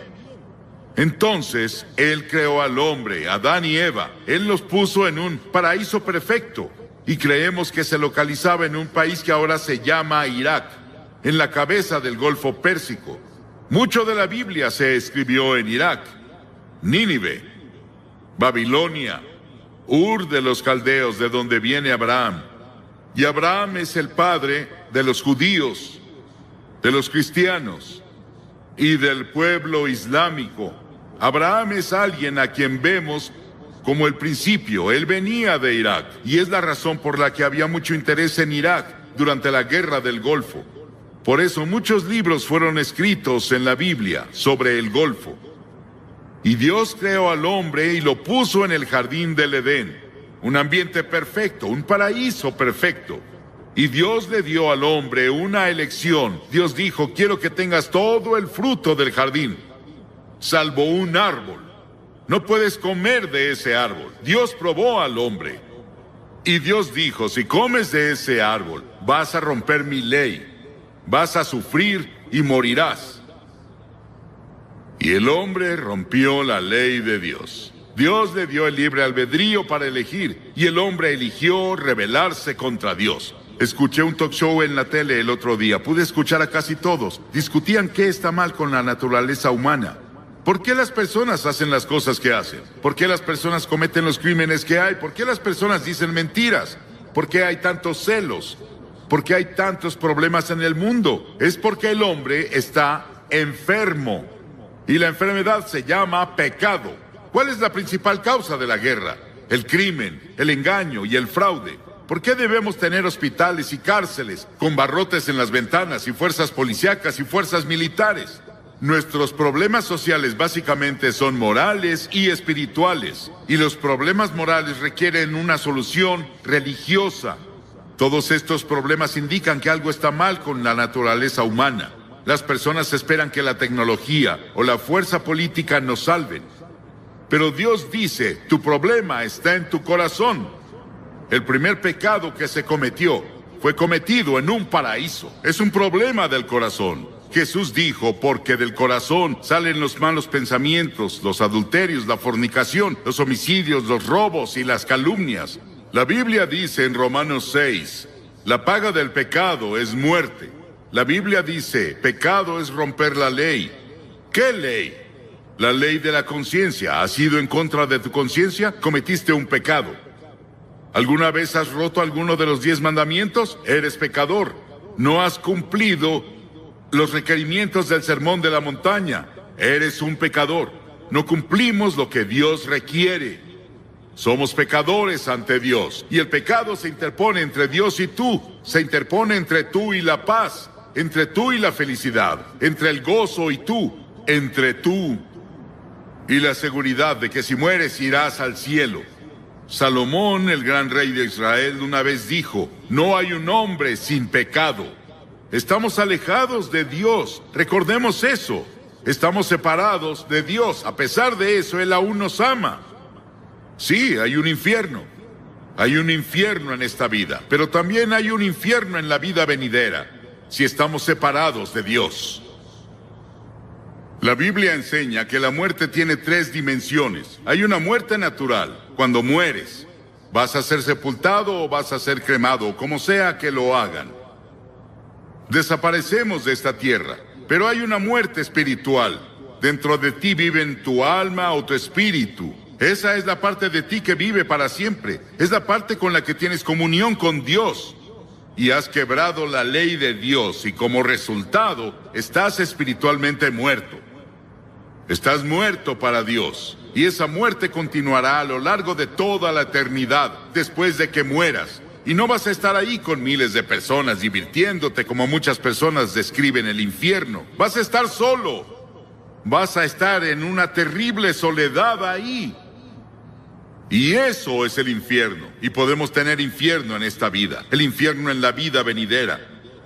Entonces, Él creó al hombre, Adán y Eva. Él los puso en un paraíso perfecto. Y creemos que se localizaba en un país que ahora se llama Irak, en la cabeza del Golfo Pérsico. Mucho de la Biblia se escribió en Irak, Nínive, Babilonia, Ur de los caldeos, de donde viene Abraham. Y Abraham es el padre de los judíos, de los cristianos y del pueblo islámico. Abraham es alguien a quien vemos como el principio. Él venía de Irak y es la razón por la que había mucho interés en Irak durante la guerra del Golfo. Por eso muchos libros fueron escritos en la Biblia sobre el Golfo. Y Dios creó al hombre y lo puso en el jardín del Edén, un ambiente perfecto, un paraíso perfecto. Y Dios le dio al hombre una elección. Dios dijo, quiero que tengas todo el fruto del jardín, salvo un árbol. No puedes comer de ese árbol. Dios probó al hombre. Y Dios dijo, si comes de ese árbol, vas a romper mi ley, vas a sufrir y morirás. Y el hombre rompió la ley de Dios. Dios le dio el libre albedrío para elegir, y el hombre eligió rebelarse contra Dios. Escuché un talk show en la tele el otro día. Pude escuchar a casi todos. Discutían qué está mal con la naturaleza humana. ¿Por qué las personas hacen las cosas que hacen? ¿Por qué las personas cometen los crímenes que hay? ¿Por qué las personas dicen mentiras? ¿Por qué hay tantos celos? ¿Por qué hay tantos problemas en el mundo? Es porque el hombre está enfermo. Y la enfermedad se llama pecado. ¿Cuál es la principal causa de la guerra? El crimen, el engaño y el fraude. ¿Por qué debemos tener hospitales y cárceles con barrotes en las ventanas y fuerzas policíacas y fuerzas militares? Nuestros problemas sociales básicamente son morales y espirituales. Y los problemas morales requieren una solución religiosa. Todos estos problemas indican que algo está mal con la naturaleza humana. Las personas esperan que la tecnología o la fuerza política nos salven. Pero Dios dice, tu problema está en tu corazón. El primer pecado que se cometió fue cometido en un paraíso. Es un problema del corazón. Jesús dijo, porque del corazón salen los malos pensamientos, los adulterios, la fornicación, los homicidios, los robos y las calumnias. La Biblia dice en Romanos 6, la paga del pecado es muerte. La Biblia dice, pecado es romper la ley. ¿Qué ley? La ley de la conciencia. ¿Has ido en contra de tu conciencia? Cometiste un pecado. ¿Alguna vez has roto alguno de los 10 mandamientos? Eres pecador. No has cumplido los requerimientos del sermón de la montaña. Eres un pecador. No cumplimos lo que Dios requiere. Somos pecadores ante Dios. Y el pecado se interpone entre Dios y tú. Se interpone entre tú y la paz. Entre tú y la felicidad, entre el gozo y tú, entre tú y la seguridad de que si mueres irás al cielo. Salomón, el gran rey de Israel, una vez dijo, no hay un hombre sin pecado. Estamos alejados de Dios, recordemos eso. Estamos separados de Dios, a pesar de eso, Él aún nos ama. Sí, hay un infierno. Hay un infierno en esta vida, pero también hay un infierno en la vida venidera. Si estamos separados de Dios. La Biblia enseña que la muerte tiene 3 dimensiones. Hay una muerte natural. Cuando mueres, vas a ser sepultado o vas a ser cremado, como sea que lo hagan. Desaparecemos de esta tierra. pero hay una muerte espiritual. Dentro de ti viven tu alma o tu espíritu. Esa es la parte de ti que vive para siempre. Es la parte con la que tienes comunión con Dios. Y has quebrado la ley de Dios y como resultado estás espiritualmente muerto. Estás muerto para Dios. Y esa muerte continuará a lo largo de toda la eternidad después de que mueras. Y no vas a estar ahí con miles de personas divirtiéndote como muchas personas describen el infierno. Vas a estar solo. Vas a estar en una terrible soledad ahí. Y eso es el infierno. Y podemos tener infierno en esta vida. El infierno en la vida venidera.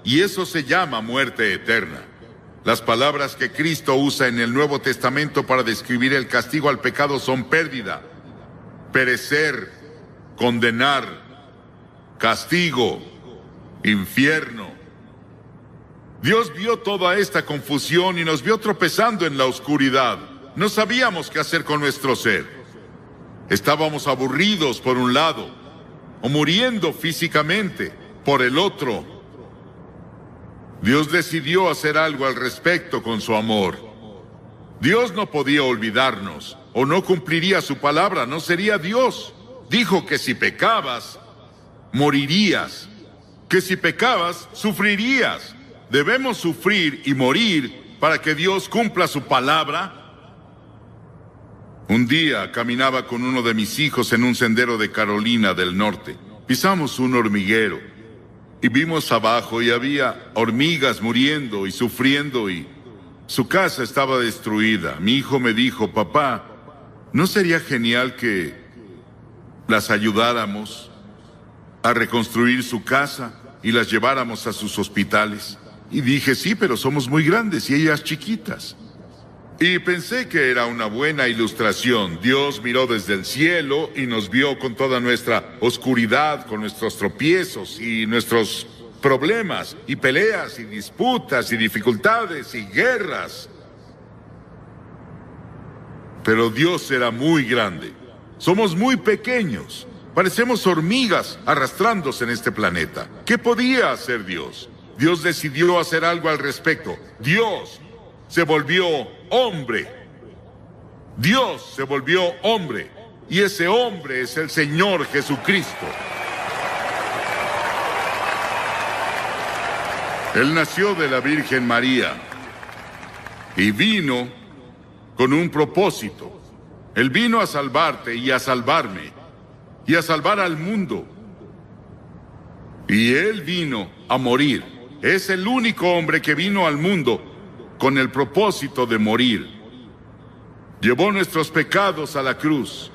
Y eso se llama muerte eterna. Las palabras que Cristo usa en el Nuevo Testamento para describir el castigo al pecado son pérdida, perecer, condenar, castigo, infierno. Dios vio toda esta confusión y nos vio tropezando en la oscuridad. No sabíamos qué hacer con nuestro ser. Estábamos aburridos por un lado, o muriendo físicamente por el otro. Dios decidió hacer algo al respecto con su amor. Dios no podía olvidarnos, o no cumpliría su palabra, no sería Dios. Dijo que si pecabas, morirías. Que si pecabas, sufrirías. Debemos sufrir y morir para que Dios cumpla su palabra. Un día caminaba con uno de mis hijos en un sendero de Carolina del Norte. Pisamos un hormiguero y vimos abajo y había hormigas muriendo y sufriendo y su casa estaba destruida. Mi hijo me dijo, papá, ¿no sería genial que las ayudáramos a reconstruir su casa y las lleváramos a sus hospitales? Y dije, sí, pero somos muy grandes y ellas chiquitas. Y pensé que era una buena ilustración. Dios miró desde el cielo y nos vio con toda nuestra oscuridad, con nuestros tropiezos y nuestros problemas, y peleas, y disputas, y dificultades, y guerras. Pero Dios era muy grande. Somos muy pequeños. Parecemos hormigas arrastrándose en este planeta. ¿Qué podía hacer Dios? Dios decidió hacer algo al respecto. Dios se volvió hombre. Dios se volvió hombre. Y ese hombre es el Señor Jesucristo. Él nació de la Virgen María y vino con un propósito. Él vino a salvarte y a salvarme y a salvar al mundo. Y Él vino a morir. Es el único hombre que vino al mundo con el propósito de morir. Llevó nuestros pecados a la cruz.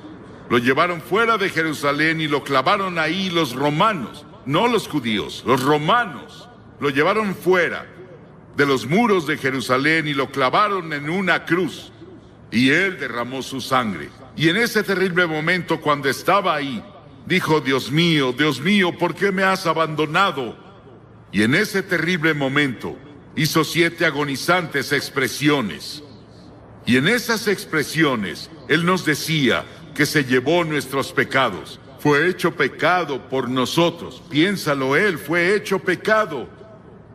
Lo llevaron fuera de Jerusalén y lo clavaron ahí los romanos, no los judíos, los romanos. Lo llevaron fuera de los muros de Jerusalén y lo clavaron en una cruz. Y Él derramó su sangre. Y en ese terrible momento, cuando estaba ahí, dijo, Dios mío, ¿por qué me has abandonado? Y en ese terrible momento hizo 7 agonizantes expresiones. Y en esas expresiones, Él nos decía que se llevó nuestros pecados. Fue hecho pecado por nosotros. Piénsalo, Él fue hecho pecado.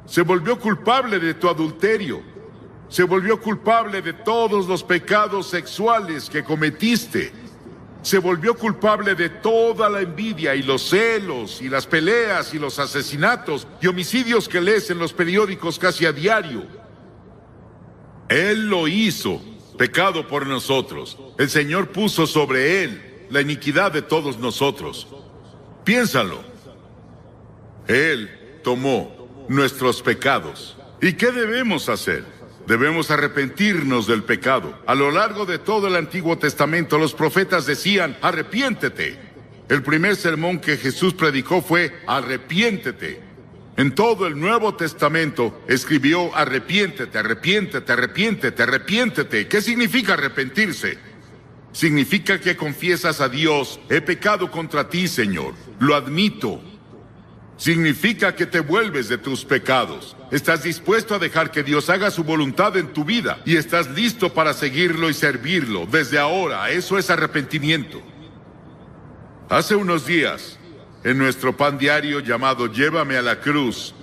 Se volvió culpable de tu adulterio. Se volvió culpable de todos los pecados sexuales que cometiste. Se volvió culpable de toda la envidia y los celos y las peleas y los asesinatos y homicidios que lees en los periódicos casi a diario. Él lo hizo, pecado por nosotros. El Señor puso sobre Él la iniquidad de todos nosotros. Piénsalo. Él tomó nuestros pecados. ¿Y qué debemos hacer? Debemos arrepentirnos del pecado. A lo largo de todo el Antiguo Testamento, los profetas decían, arrepiéntete. El primer sermón que Jesús predicó fue, arrepiéntete. En todo el Nuevo Testamento escribió, arrepiéntete, arrepiéntete, arrepiéntete, arrepiéntete. ¿Qué significa arrepentirse? Significa que confiesas a Dios, he pecado contra ti, Señor, lo admito. Significa que te vuelves de tus pecados. Estás dispuesto a dejar que Dios haga su voluntad en tu vida y estás listo para seguirlo y servirlo desde ahora. Eso es arrepentimiento. Hace unos días, en nuestro pan diario llamado Llévame a la Cruz,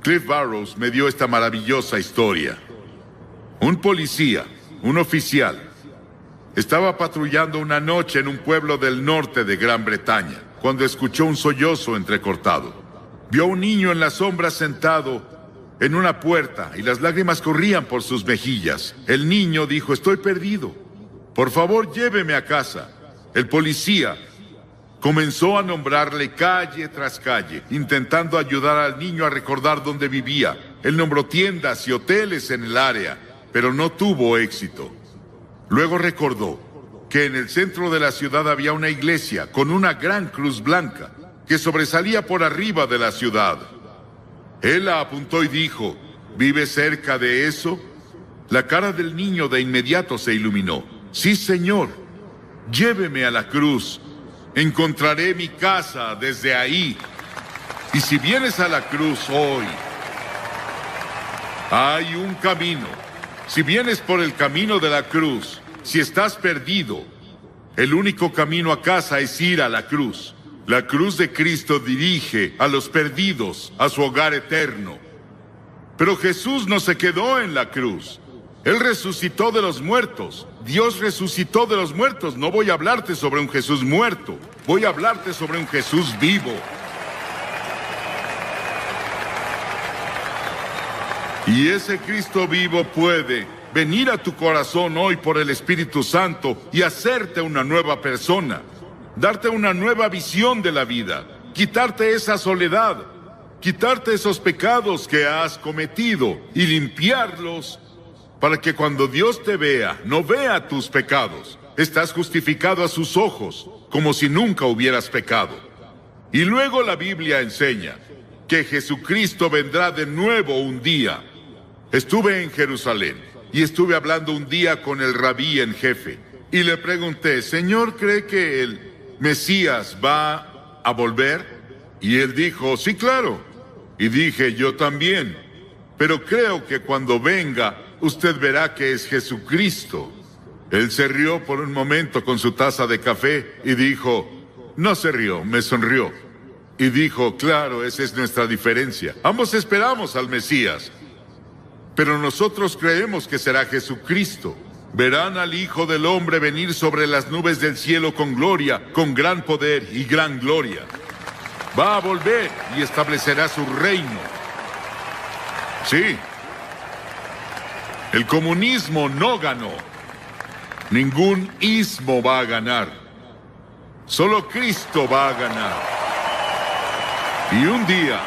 Cliff Barrows me dio esta maravillosa historia. Un policía, un oficial, estaba patrullando una noche en un pueblo del norte de Gran Bretaña, cuando escuchó un sollozo entrecortado. Vio a un niño en la sombra sentado en una puerta y las lágrimas corrían por sus mejillas. El niño dijo: estoy perdido. Por favor, lléveme a casa. El policía comenzó a nombrarle calle tras calle, intentando ayudar al niño a recordar dónde vivía. Él nombró tiendas y hoteles en el área, pero no tuvo éxito. Luego recordó que en el centro de la ciudad había una iglesia con una gran cruz blanca que sobresalía por arriba de la ciudad. Él la apuntó y dijo: ¿vive cerca de eso? La cara del niño de inmediato se iluminó. Sí, señor. Lléveme a la cruz. Encontraré mi casa desde ahí. Y si vienes a la cruz hoy, hay un camino. Si vienes por el camino de la cruz, si estás perdido, el único camino a casa es ir a la cruz. La cruz de Cristo dirige a los perdidos a su hogar eterno. Pero Jesús no se quedó en la cruz. Él resucitó de los muertos. Dios resucitó de los muertos. No voy a hablarte sobre un Jesús muerto. Voy a hablarte sobre un Jesús vivo. Y ese Cristo vivo puede venir a tu corazón hoy por el Espíritu Santo y hacerte una nueva persona, darte una nueva visión de la vida, quitarte esa soledad, quitarte esos pecados que has cometido y limpiarlos para que cuando Dios te vea, no vea tus pecados. Estás justificado a sus ojos, como si nunca hubieras pecado. Y luego la Biblia enseña que Jesucristo vendrá de nuevo un día. Estuve en Jerusalén y estuve hablando un día con el rabí en jefe y le pregunté: Señor, ¿cree que el Mesías va a volver? Y él dijo: sí, claro. Y dije: yo también, pero creo que cuando venga usted verá que es Jesucristo. Él se rió por un momento con su taza de café y dijo: no se rió, me sonrió. Y dijo: claro, esa es nuestra diferencia. Ambos esperamos al Mesías, pero nosotros creemos que será Jesucristo. Verán al Hijo del Hombre venir sobre las nubes del cielo con gloria, con gran poder y gran gloria. Va a volver y establecerá su reino. Sí. El comunismo no ganó. Ningún ismo va a ganar. Solo Cristo va a ganar. Y un día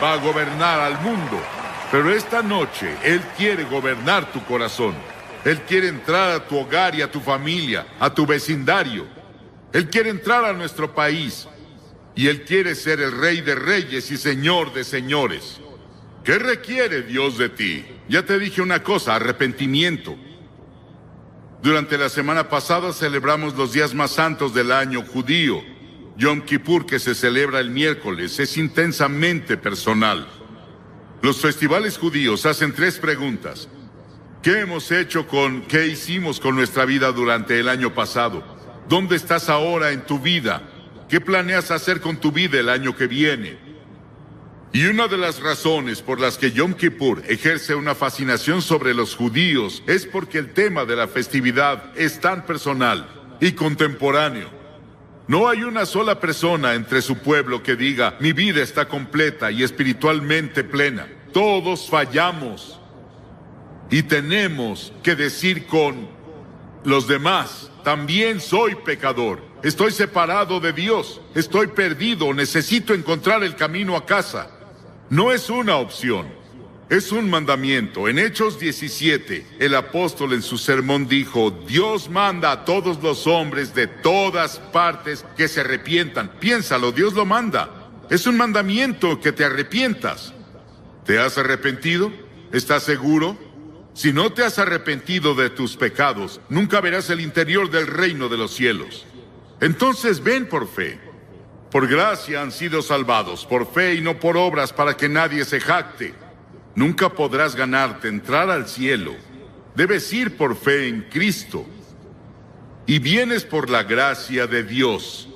va a gobernar al mundo. Pero esta noche Él quiere gobernar tu corazón. Él quiere entrar a tu hogar y a tu familia, a tu vecindario. Él quiere entrar a nuestro país. Y Él quiere ser el Rey de Reyes y Señor de Señores. ¿Qué requiere Dios de ti? Ya te dije una cosa: arrepentimiento. Durante la semana pasada celebramos los días más santos del año judío. Yom Kippur, que se celebra el miércoles, es intensamente personal. Los festivales judíos hacen 3 preguntas. ¿Qué hicimos con nuestra vida durante el año pasado? ¿Dónde estás ahora en tu vida? ¿Qué planeas hacer con tu vida el año que viene? Y una de las razones por las que Yom Kippur ejerce una fascinación sobre los judíos es porque el tema de la festividad es tan personal y contemporáneo. No hay una sola persona entre su pueblo que diga: mi vida está completa y espiritualmente plena. Todos fallamos. Y tenemos que decir con los demás: también soy pecador. Estoy separado de Dios. Estoy perdido. Necesito encontrar el camino a casa. No es una opción. Es un mandamiento. En Hechos 17, el apóstol en su sermón dijo: Dios manda a todos los hombres de todas partes que se arrepientan. Piénsalo, Dios lo manda. Es un mandamiento que te arrepientas. ¿Te has arrepentido? ¿Estás seguro? Si no te has arrepentido de tus pecados, nunca verás el interior del reino de los cielos. Entonces ven por fe. Por gracia han sido salvados, por fe y no por obras, para que nadie se jacte. Nunca podrás ganarte entrar al cielo. Debes ir por fe en Cristo. Y vienes por la gracia de Dios.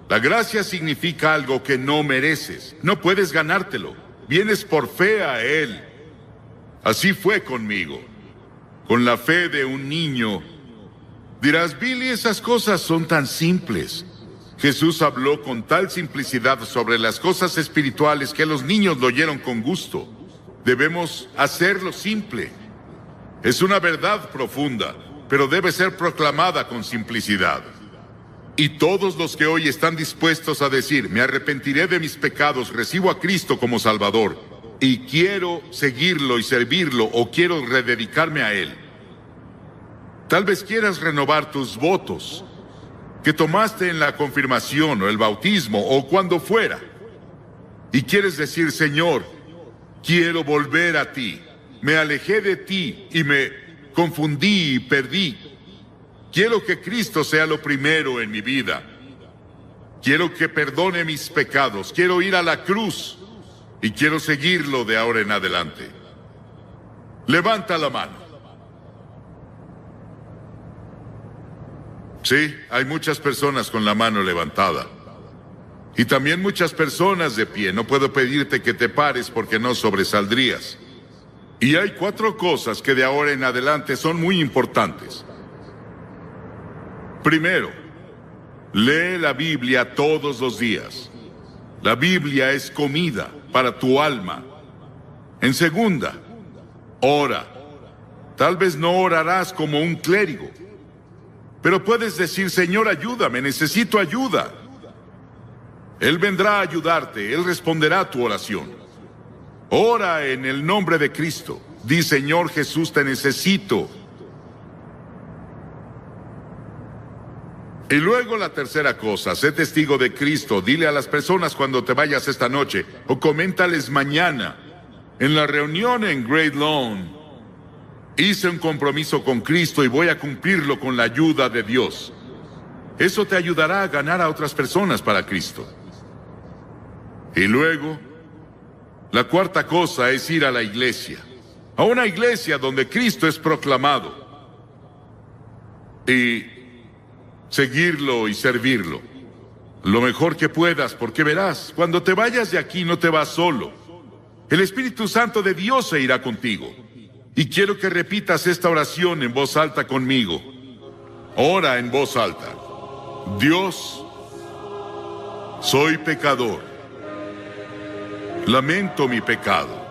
La gracia significa algo que no mereces. No puedes ganártelo. Vienes por fe a Él. Así fue conmigo. Con la fe de un niño. Dirás, Billy, esas cosas son tan simples. Jesús habló con tal simplicidad sobre las cosas espirituales que los niños lo oyeron con gusto. Debemos hacerlo simple. Es una verdad profunda, pero debe ser proclamada con simplicidad. Y todos los que hoy están dispuestos a decir, me arrepentiré de mis pecados, recibo a Cristo como Salvador, y quiero seguirlo y servirlo, o quiero rededicarme a Él. Tal vez quieras renovar tus votos que tomaste en la confirmación o el bautismo o cuando fuera. Y quieres decir, Señor, quiero volver a ti. Me alejé de ti y me confundí y perdí. Quiero que Cristo sea lo primero en mi vida. Quiero que perdone mis pecados. Quiero ir a la cruz y quiero seguirlo de ahora en adelante. Levanta la mano. Sí, hay muchas personas con la mano levantada. Y también muchas personas de pie. No puedo pedirte que te pares porque no sobresaldrías. Y hay 4 cosas que de ahora en adelante son muy importantes. Primero, lee la Biblia todos los días. La Biblia es comida para tu alma. En segunda, ora. Tal vez no orarás como un clérigo, pero puedes decir, Señor, ayúdame, necesito ayuda. Él vendrá a ayudarte, Él responderá a tu oración. Ora en el nombre de Cristo. Di, Señor Jesús, te necesito. Y luego la tercera cosa, sé testigo de Cristo. Dile a las personas cuando te vayas esta noche, o coméntales mañana, en la reunión en Great Lawn, hice un compromiso con Cristo y voy a cumplirlo con la ayuda de Dios. Eso te ayudará a ganar a otras personas para Cristo. Y luego, la cuarta cosa es ir a la iglesia. A una iglesia donde Cristo es proclamado. Y seguirlo y servirlo. Lo mejor que puedas, porque verás, cuando te vayas de aquí no te vas solo. El Espíritu Santo de Dios se irá contigo. Y quiero que repitas esta oración en voz alta conmigo. Ora en voz alta. Dios, soy pecador. Lamento mi pecado.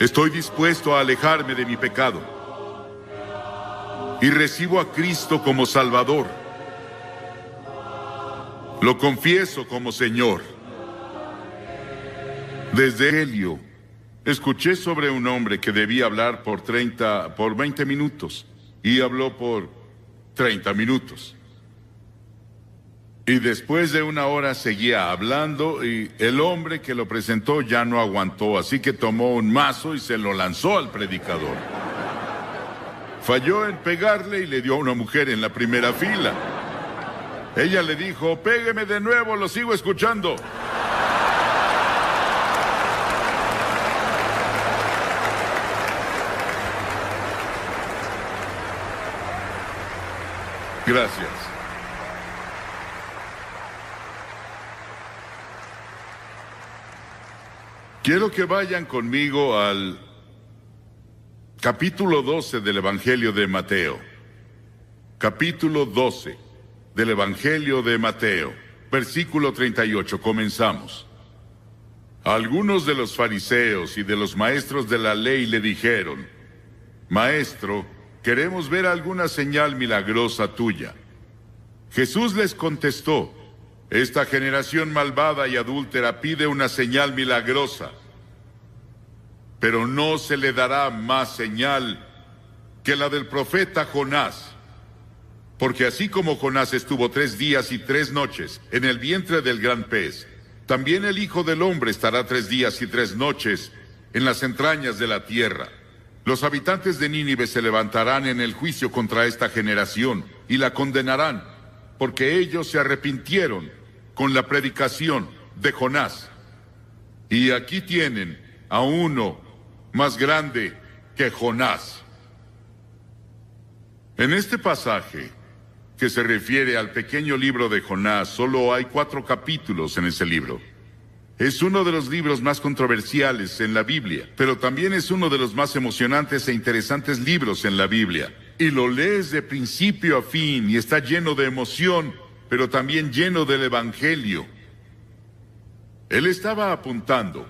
Estoy dispuesto a alejarme de mi pecado. Y recibo a Cristo como Salvador. Lo confieso como Señor. Desde Helio, escuché sobre un hombre que debía hablar por 20 minutos. Y habló por 30 minutos. Y después de una hora seguía hablando y el hombre que lo presentó ya no aguantó, así que tomó un mazo y se lo lanzó al predicador. Falló en pegarle y le dio a una mujer en la primera fila. Ella le dijo, pégueme de nuevo, lo sigo escuchando. Gracias. Quiero que vayan conmigo al capítulo 12 del Evangelio de Mateo. Capítulo 12 del Evangelio de Mateo, versículo 38. Comenzamos. Algunos de los fariseos y de los maestros de la ley le dijeron, Maestro, queremos ver alguna señal milagrosa tuya. Jesús les contestó, esta generación malvada y adúltera pide una señal milagrosa, pero no se le dará más señal que la del profeta Jonás. Porque así como Jonás estuvo 3 días y 3 noches en el vientre del gran pez, también el Hijo del Hombre estará 3 días y 3 noches en las entrañas de la tierra. Los habitantes de Nínive se levantarán en el juicio contra esta generación y la condenarán, porque ellos se arrepintieron con la predicación de Jonás. Y aquí tienen a uno más grande que Jonás. En este pasaje, que se refiere al pequeño libro de Jonás, solo hay 4 capítulos en ese libro. Es uno de los libros más controversiales en la Biblia, pero también es uno de los más emocionantes e interesantes libros en la Biblia. Y lo lees de principio a fin y está lleno de emoción, pero también lleno del Evangelio. Él estaba apuntando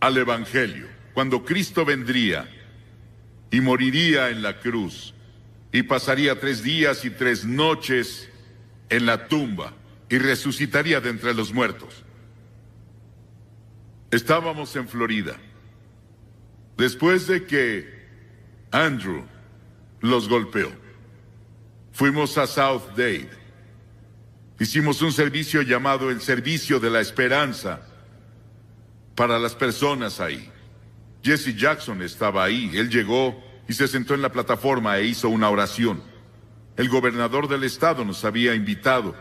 al Evangelio, cuando Cristo vendría y moriría en la cruz, y pasaría 3 días y 3 noches en la tumba, y resucitaría de entre los muertos. Estábamos en Florida. Después de que Andrew los golpeó, fuimos a South Dade. Hicimos un servicio llamado el Servicio de la Esperanza para las personas ahí. Jesse Jackson estaba ahí. Él llegó y se sentó en la plataforma e hizo una oración. El gobernador del estado nos había invitado.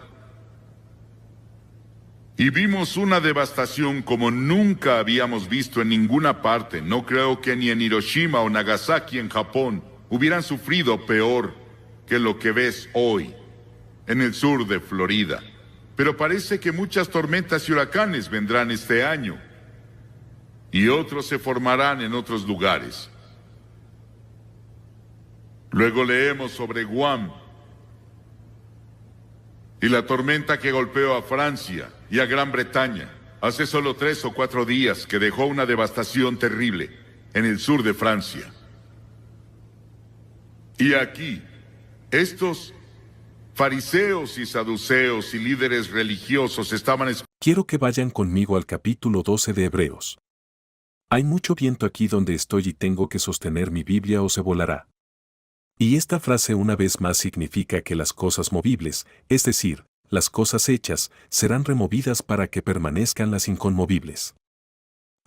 Y vimos una devastación como nunca habíamos visto en ninguna parte. No creo que ni en Hiroshima o Nagasaki en Japón hubieran sufrido peor que lo que ves hoy en el sur de Florida. Pero parece que muchas tormentas y huracanes vendrán este año. Y otros se formarán en otros lugares. Luego leemos sobre Guam y la tormenta que golpeó a Francia y a Gran Bretaña hace solo 3 o 4 días, que dejó una devastación terrible en el sur de Francia. Y aquí, estos fariseos y saduceos y líderes religiosos estaban... Quiero que vayan conmigo al capítulo 12 de Hebreos. Hay mucho viento aquí donde estoy y tengo que sostener mi Biblia o se volará. Y esta frase una vez más significa que las cosas movibles, es decir, las cosas hechas, serán removidas para que permanezcan las inconmovibles.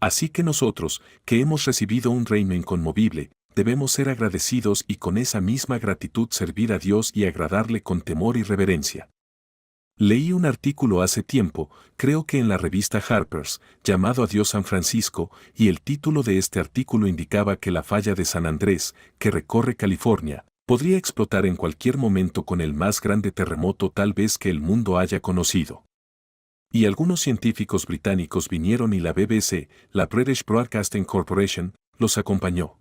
Así que nosotros, que hemos recibido un reino inconmovible, debemos ser agradecidos y con esa misma gratitud servir a Dios y agradarle con temor y reverencia. Leí un artículo hace tiempo, creo que en la revista Harper's, llamado Adiós San Francisco, y el título de este artículo indicaba que la falla de San Andrés, que recorre California, podría explotar en cualquier momento con el más grande terremoto tal vez que el mundo haya conocido. Y algunos científicos británicos vinieron y la BBC, la British Broadcasting Corporation, los acompañó.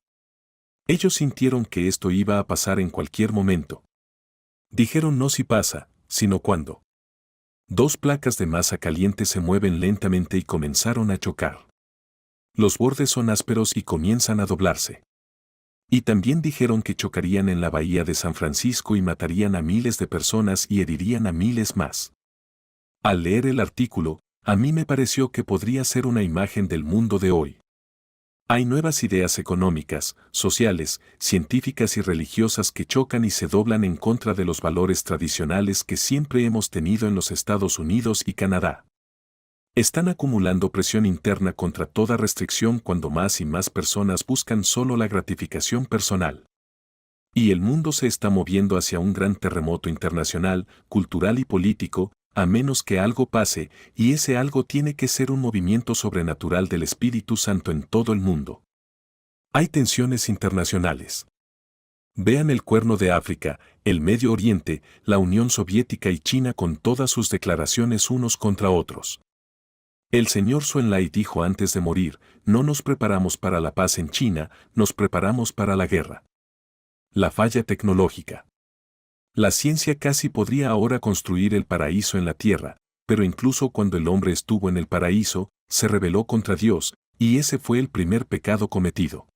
Ellos sintieron que esto iba a pasar en cualquier momento. Dijeron no si pasa, sino cuándo. 2 placas de masa caliente se mueven lentamente y comenzaron a chocar. Los bordes son ásperos y comienzan a doblarse. Y también dijeron que chocarían en la bahía de San Francisco y matarían a miles de personas y herirían a miles más. Al leer el artículo, a mí me pareció que podría ser una imagen del mundo de hoy. Hay nuevas ideas económicas, sociales, científicas y religiosas que chocan y se doblan en contra de los valores tradicionales que siempre hemos tenido en los Estados Unidos y Canadá. Están acumulando presión interna contra toda restricción cuando más y más personas buscan solo la gratificación personal. Y el mundo se está moviendo hacia un gran terremoto internacional, cultural y político, a menos que algo pase, y ese algo tiene que ser un movimiento sobrenatural del Espíritu Santo en todo el mundo. Hay tensiones internacionales. Vean el Cuerno de África, el Medio Oriente, la Unión Soviética y China con todas sus declaraciones unos contra otros. El señor Zhou Enlai dijo antes de morir, no nos preparamos para la paz en China, nos preparamos para la guerra. La falla tecnológica. La ciencia casi podría ahora construir el paraíso en la tierra, pero incluso cuando el hombre estuvo en el paraíso, se rebeló contra Dios, y ese fue el primer pecado cometido.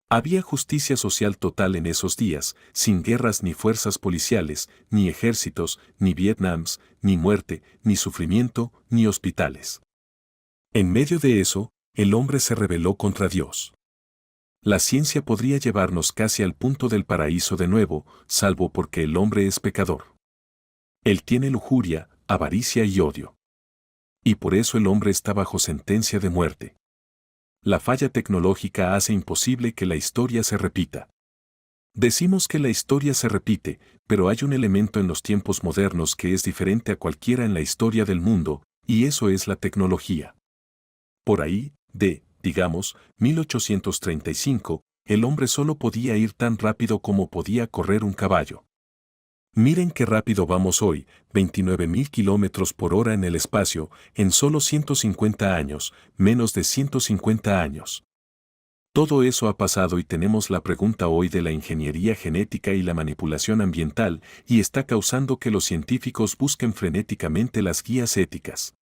Había justicia social total en esos días, sin guerras ni fuerzas policiales, ni ejércitos, ni Vietnams, ni muerte, ni sufrimiento, ni hospitales. En medio de eso, el hombre se rebeló contra Dios. La ciencia podría llevarnos casi al punto del paraíso de nuevo, salvo porque el hombre es pecador. Él tiene lujuria, avaricia y odio. Y por eso el hombre está bajo sentencia de muerte. La falla tecnológica hace imposible que la historia se repita. Decimos que la historia se repite, pero hay un elemento en los tiempos modernos que es diferente a cualquiera en la historia del mundo, y eso es la tecnología. Por ahí, digamos, 1835, el hombre solo podía ir tan rápido como podía correr un caballo. Miren qué rápido vamos hoy, 29.000 kilómetros por hora en el espacio, en solo 150 años, menos de 150 años. Todo eso ha pasado y tenemos la pregunta hoy de la ingeniería genética y la manipulación ambiental, y está causando que los científicos busquen frenéticamente las guías éticas.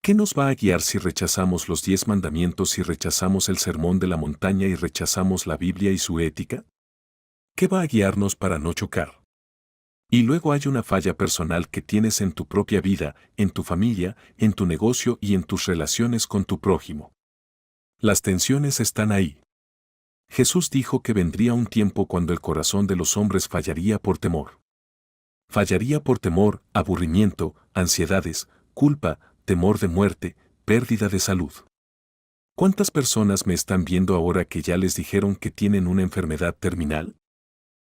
¿Qué nos va a guiar si rechazamos los 10 mandamientos, si rechazamos el sermón de la montaña y rechazamos la Biblia y su ética? ¿Qué va a guiarnos para no chocar? Y luego hay una falla personal que tienes en tu propia vida, en tu familia, en tu negocio y en tus relaciones con tu prójimo. Las tensiones están ahí. Jesús dijo que vendría un tiempo cuando el corazón de los hombres fallaría por temor. Fallaría por temor, aburrimiento, ansiedades, culpa, temor de muerte, pérdida de salud. ¿Cuántas personas me están viendo ahora que ya les dijeron que tienen una enfermedad terminal?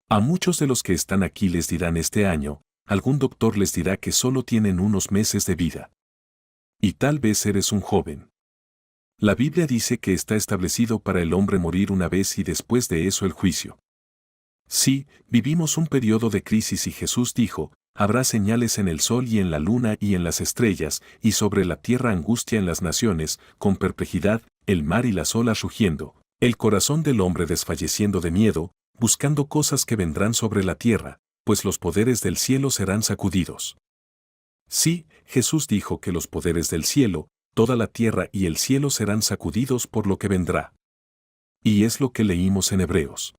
A muchos de los que están aquí les dirán este año, algún doctor les dirá que solo tienen unos meses de vida. Y tal vez eres un joven. La Biblia dice que está establecido para el hombre morir una vez y después de eso el juicio. Sí, vivimos un periodo de crisis y Jesús dijo, habrá señales en el sol y en la luna y en las estrellas, y sobre la tierra angustia en las naciones, con perplejidad, el mar y las olas rugiendo, el corazón del hombre desfalleciendo de miedo, buscando cosas que vendrán sobre la tierra, pues los poderes del cielo serán sacudidos. Sí, Jesús dijo que los poderes del cielo, toda la tierra y el cielo serán sacudidos por lo que vendrá. Y es lo que leímos en Hebreos.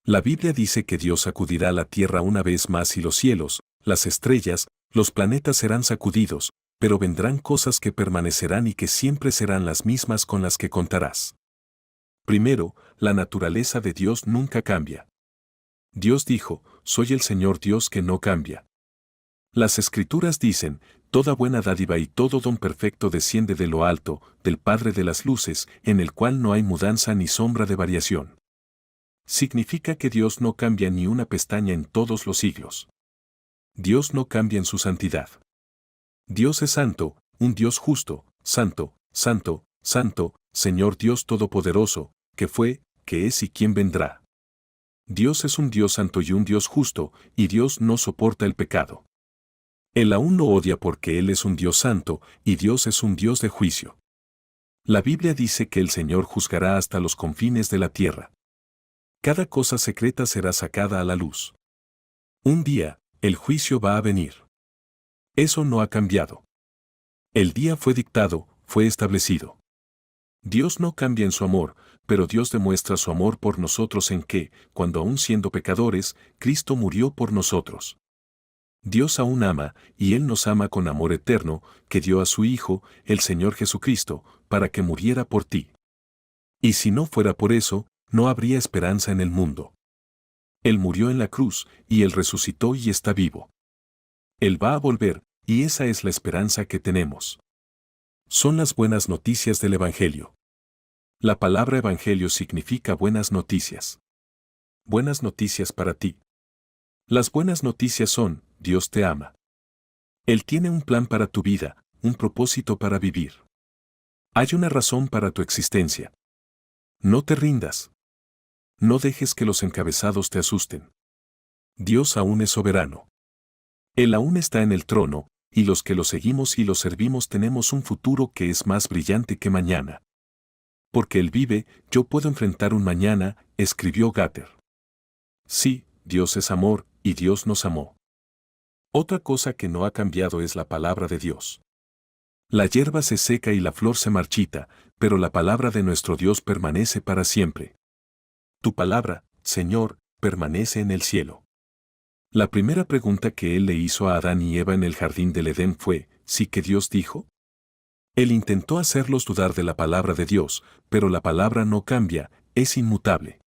La Biblia dice que Dios sacudirá la tierra una vez más y los cielos, las estrellas, los planetas serán sacudidos, pero vendrán cosas que permanecerán y que siempre serán las mismas con las que contarás. Primero, la naturaleza de Dios nunca cambia. Dios dijo, soy el Señor Dios que no cambia. Las Escrituras dicen, toda buena dádiva y todo don perfecto desciende de lo alto, del Padre de las luces, en el cual no hay mudanza ni sombra de variación. Significa que Dios no cambia ni una pestaña en todos los siglos. Dios no cambia en su santidad. Dios es santo, un Dios justo, santo, santo, santo, Señor Dios Todopoderoso, que fue, que es y quien vendrá. Dios es un Dios santo y un Dios justo, y Dios no soporta el pecado. Él aún lo odia porque Él es un Dios santo, y Dios es un Dios de juicio. La Biblia dice que el Señor juzgará hasta los confines de la tierra. Cada cosa secreta será sacada a la luz. Un día, el juicio va a venir. Eso no ha cambiado. El día fue dictado, fue establecido. Dios no cambia en su amor, pero Dios demuestra su amor por nosotros en que, cuando aún siendo pecadores, Cristo murió por nosotros. Dios aún ama, y Él nos ama con amor eterno, que dio a su Hijo, el Señor Jesucristo, para que muriera por ti. Y si no fuera por eso, no habría esperanza en el mundo. Él murió en la cruz, y Él resucitó y está vivo. Él va a volver, y esa es la esperanza que tenemos. Son las buenas noticias del Evangelio. La palabra Evangelio significa buenas noticias. Buenas noticias para ti. Las buenas noticias son, Dios te ama. Él tiene un plan para tu vida, un propósito para vivir. Hay una razón para tu existencia. No te rindas. No dejes que los encabezados te asusten. Dios aún es soberano. Él aún está en el trono, y los que lo seguimos y lo servimos tenemos un futuro que es más brillante que mañana. Porque Él vive, yo puedo enfrentar un mañana, escribió Gatter. Sí, Dios es amor, y Dios nos amó. Otra cosa que no ha cambiado es la palabra de Dios. La hierba se seca y la flor se marchita, pero la palabra de nuestro Dios permanece para siempre. Tu palabra, Señor, permanece en el cielo. La primera pregunta que Él le hizo a Adán y Eva en el jardín del Edén fue, ¿sí que Dios dijo? Él intentó hacerlos dudar de la palabra de Dios, pero la palabra no cambia, es inmutable.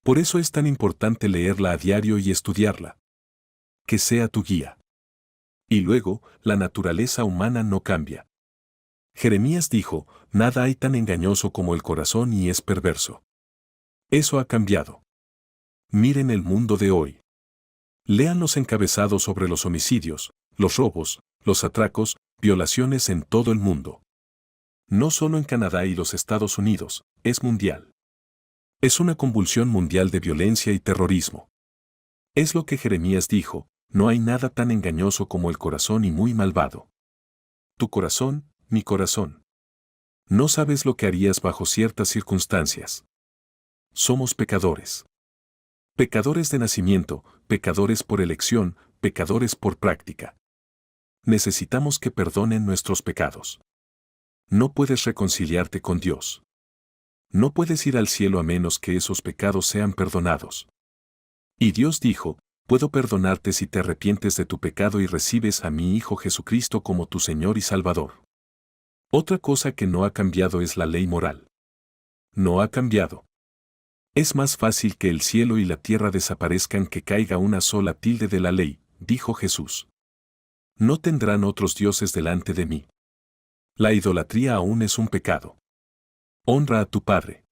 Por eso es tan importante leerla a diario y estudiarla. Que sea tu guía. Y luego, la naturaleza humana no cambia. Jeremías dijo, nada hay tan engañoso como el corazón y es perverso. Eso ha cambiado. Miren el mundo de hoy. Lean los encabezados sobre los homicidios, los robos, los atracos, violaciones en todo el mundo. No solo en Canadá y los Estados Unidos, es mundial. Es una convulsión mundial de violencia y terrorismo. Es lo que Jeremías dijo, no hay nada tan engañoso como el corazón y muy malvado. Tu corazón, mi corazón. No sabes lo que harías bajo ciertas circunstancias. Somos pecadores. Pecadores de nacimiento, pecadores por elección, pecadores por práctica. Necesitamos que perdonen nuestros pecados. No puedes reconciliarte con Dios. No puedes ir al cielo a menos que esos pecados sean perdonados. Y Dios dijo, puedo perdonarte si te arrepientes de tu pecado y recibes a mi Hijo Jesucristo como tu Señor y Salvador. Otra cosa que no ha cambiado es la ley moral. No ha cambiado. Es más fácil que el cielo y la tierra desaparezcan que caiga una sola tilde de la ley, dijo Jesús. No tendrán otros dioses delante de mí. La idolatría aún es un pecado. Honra a tu padre.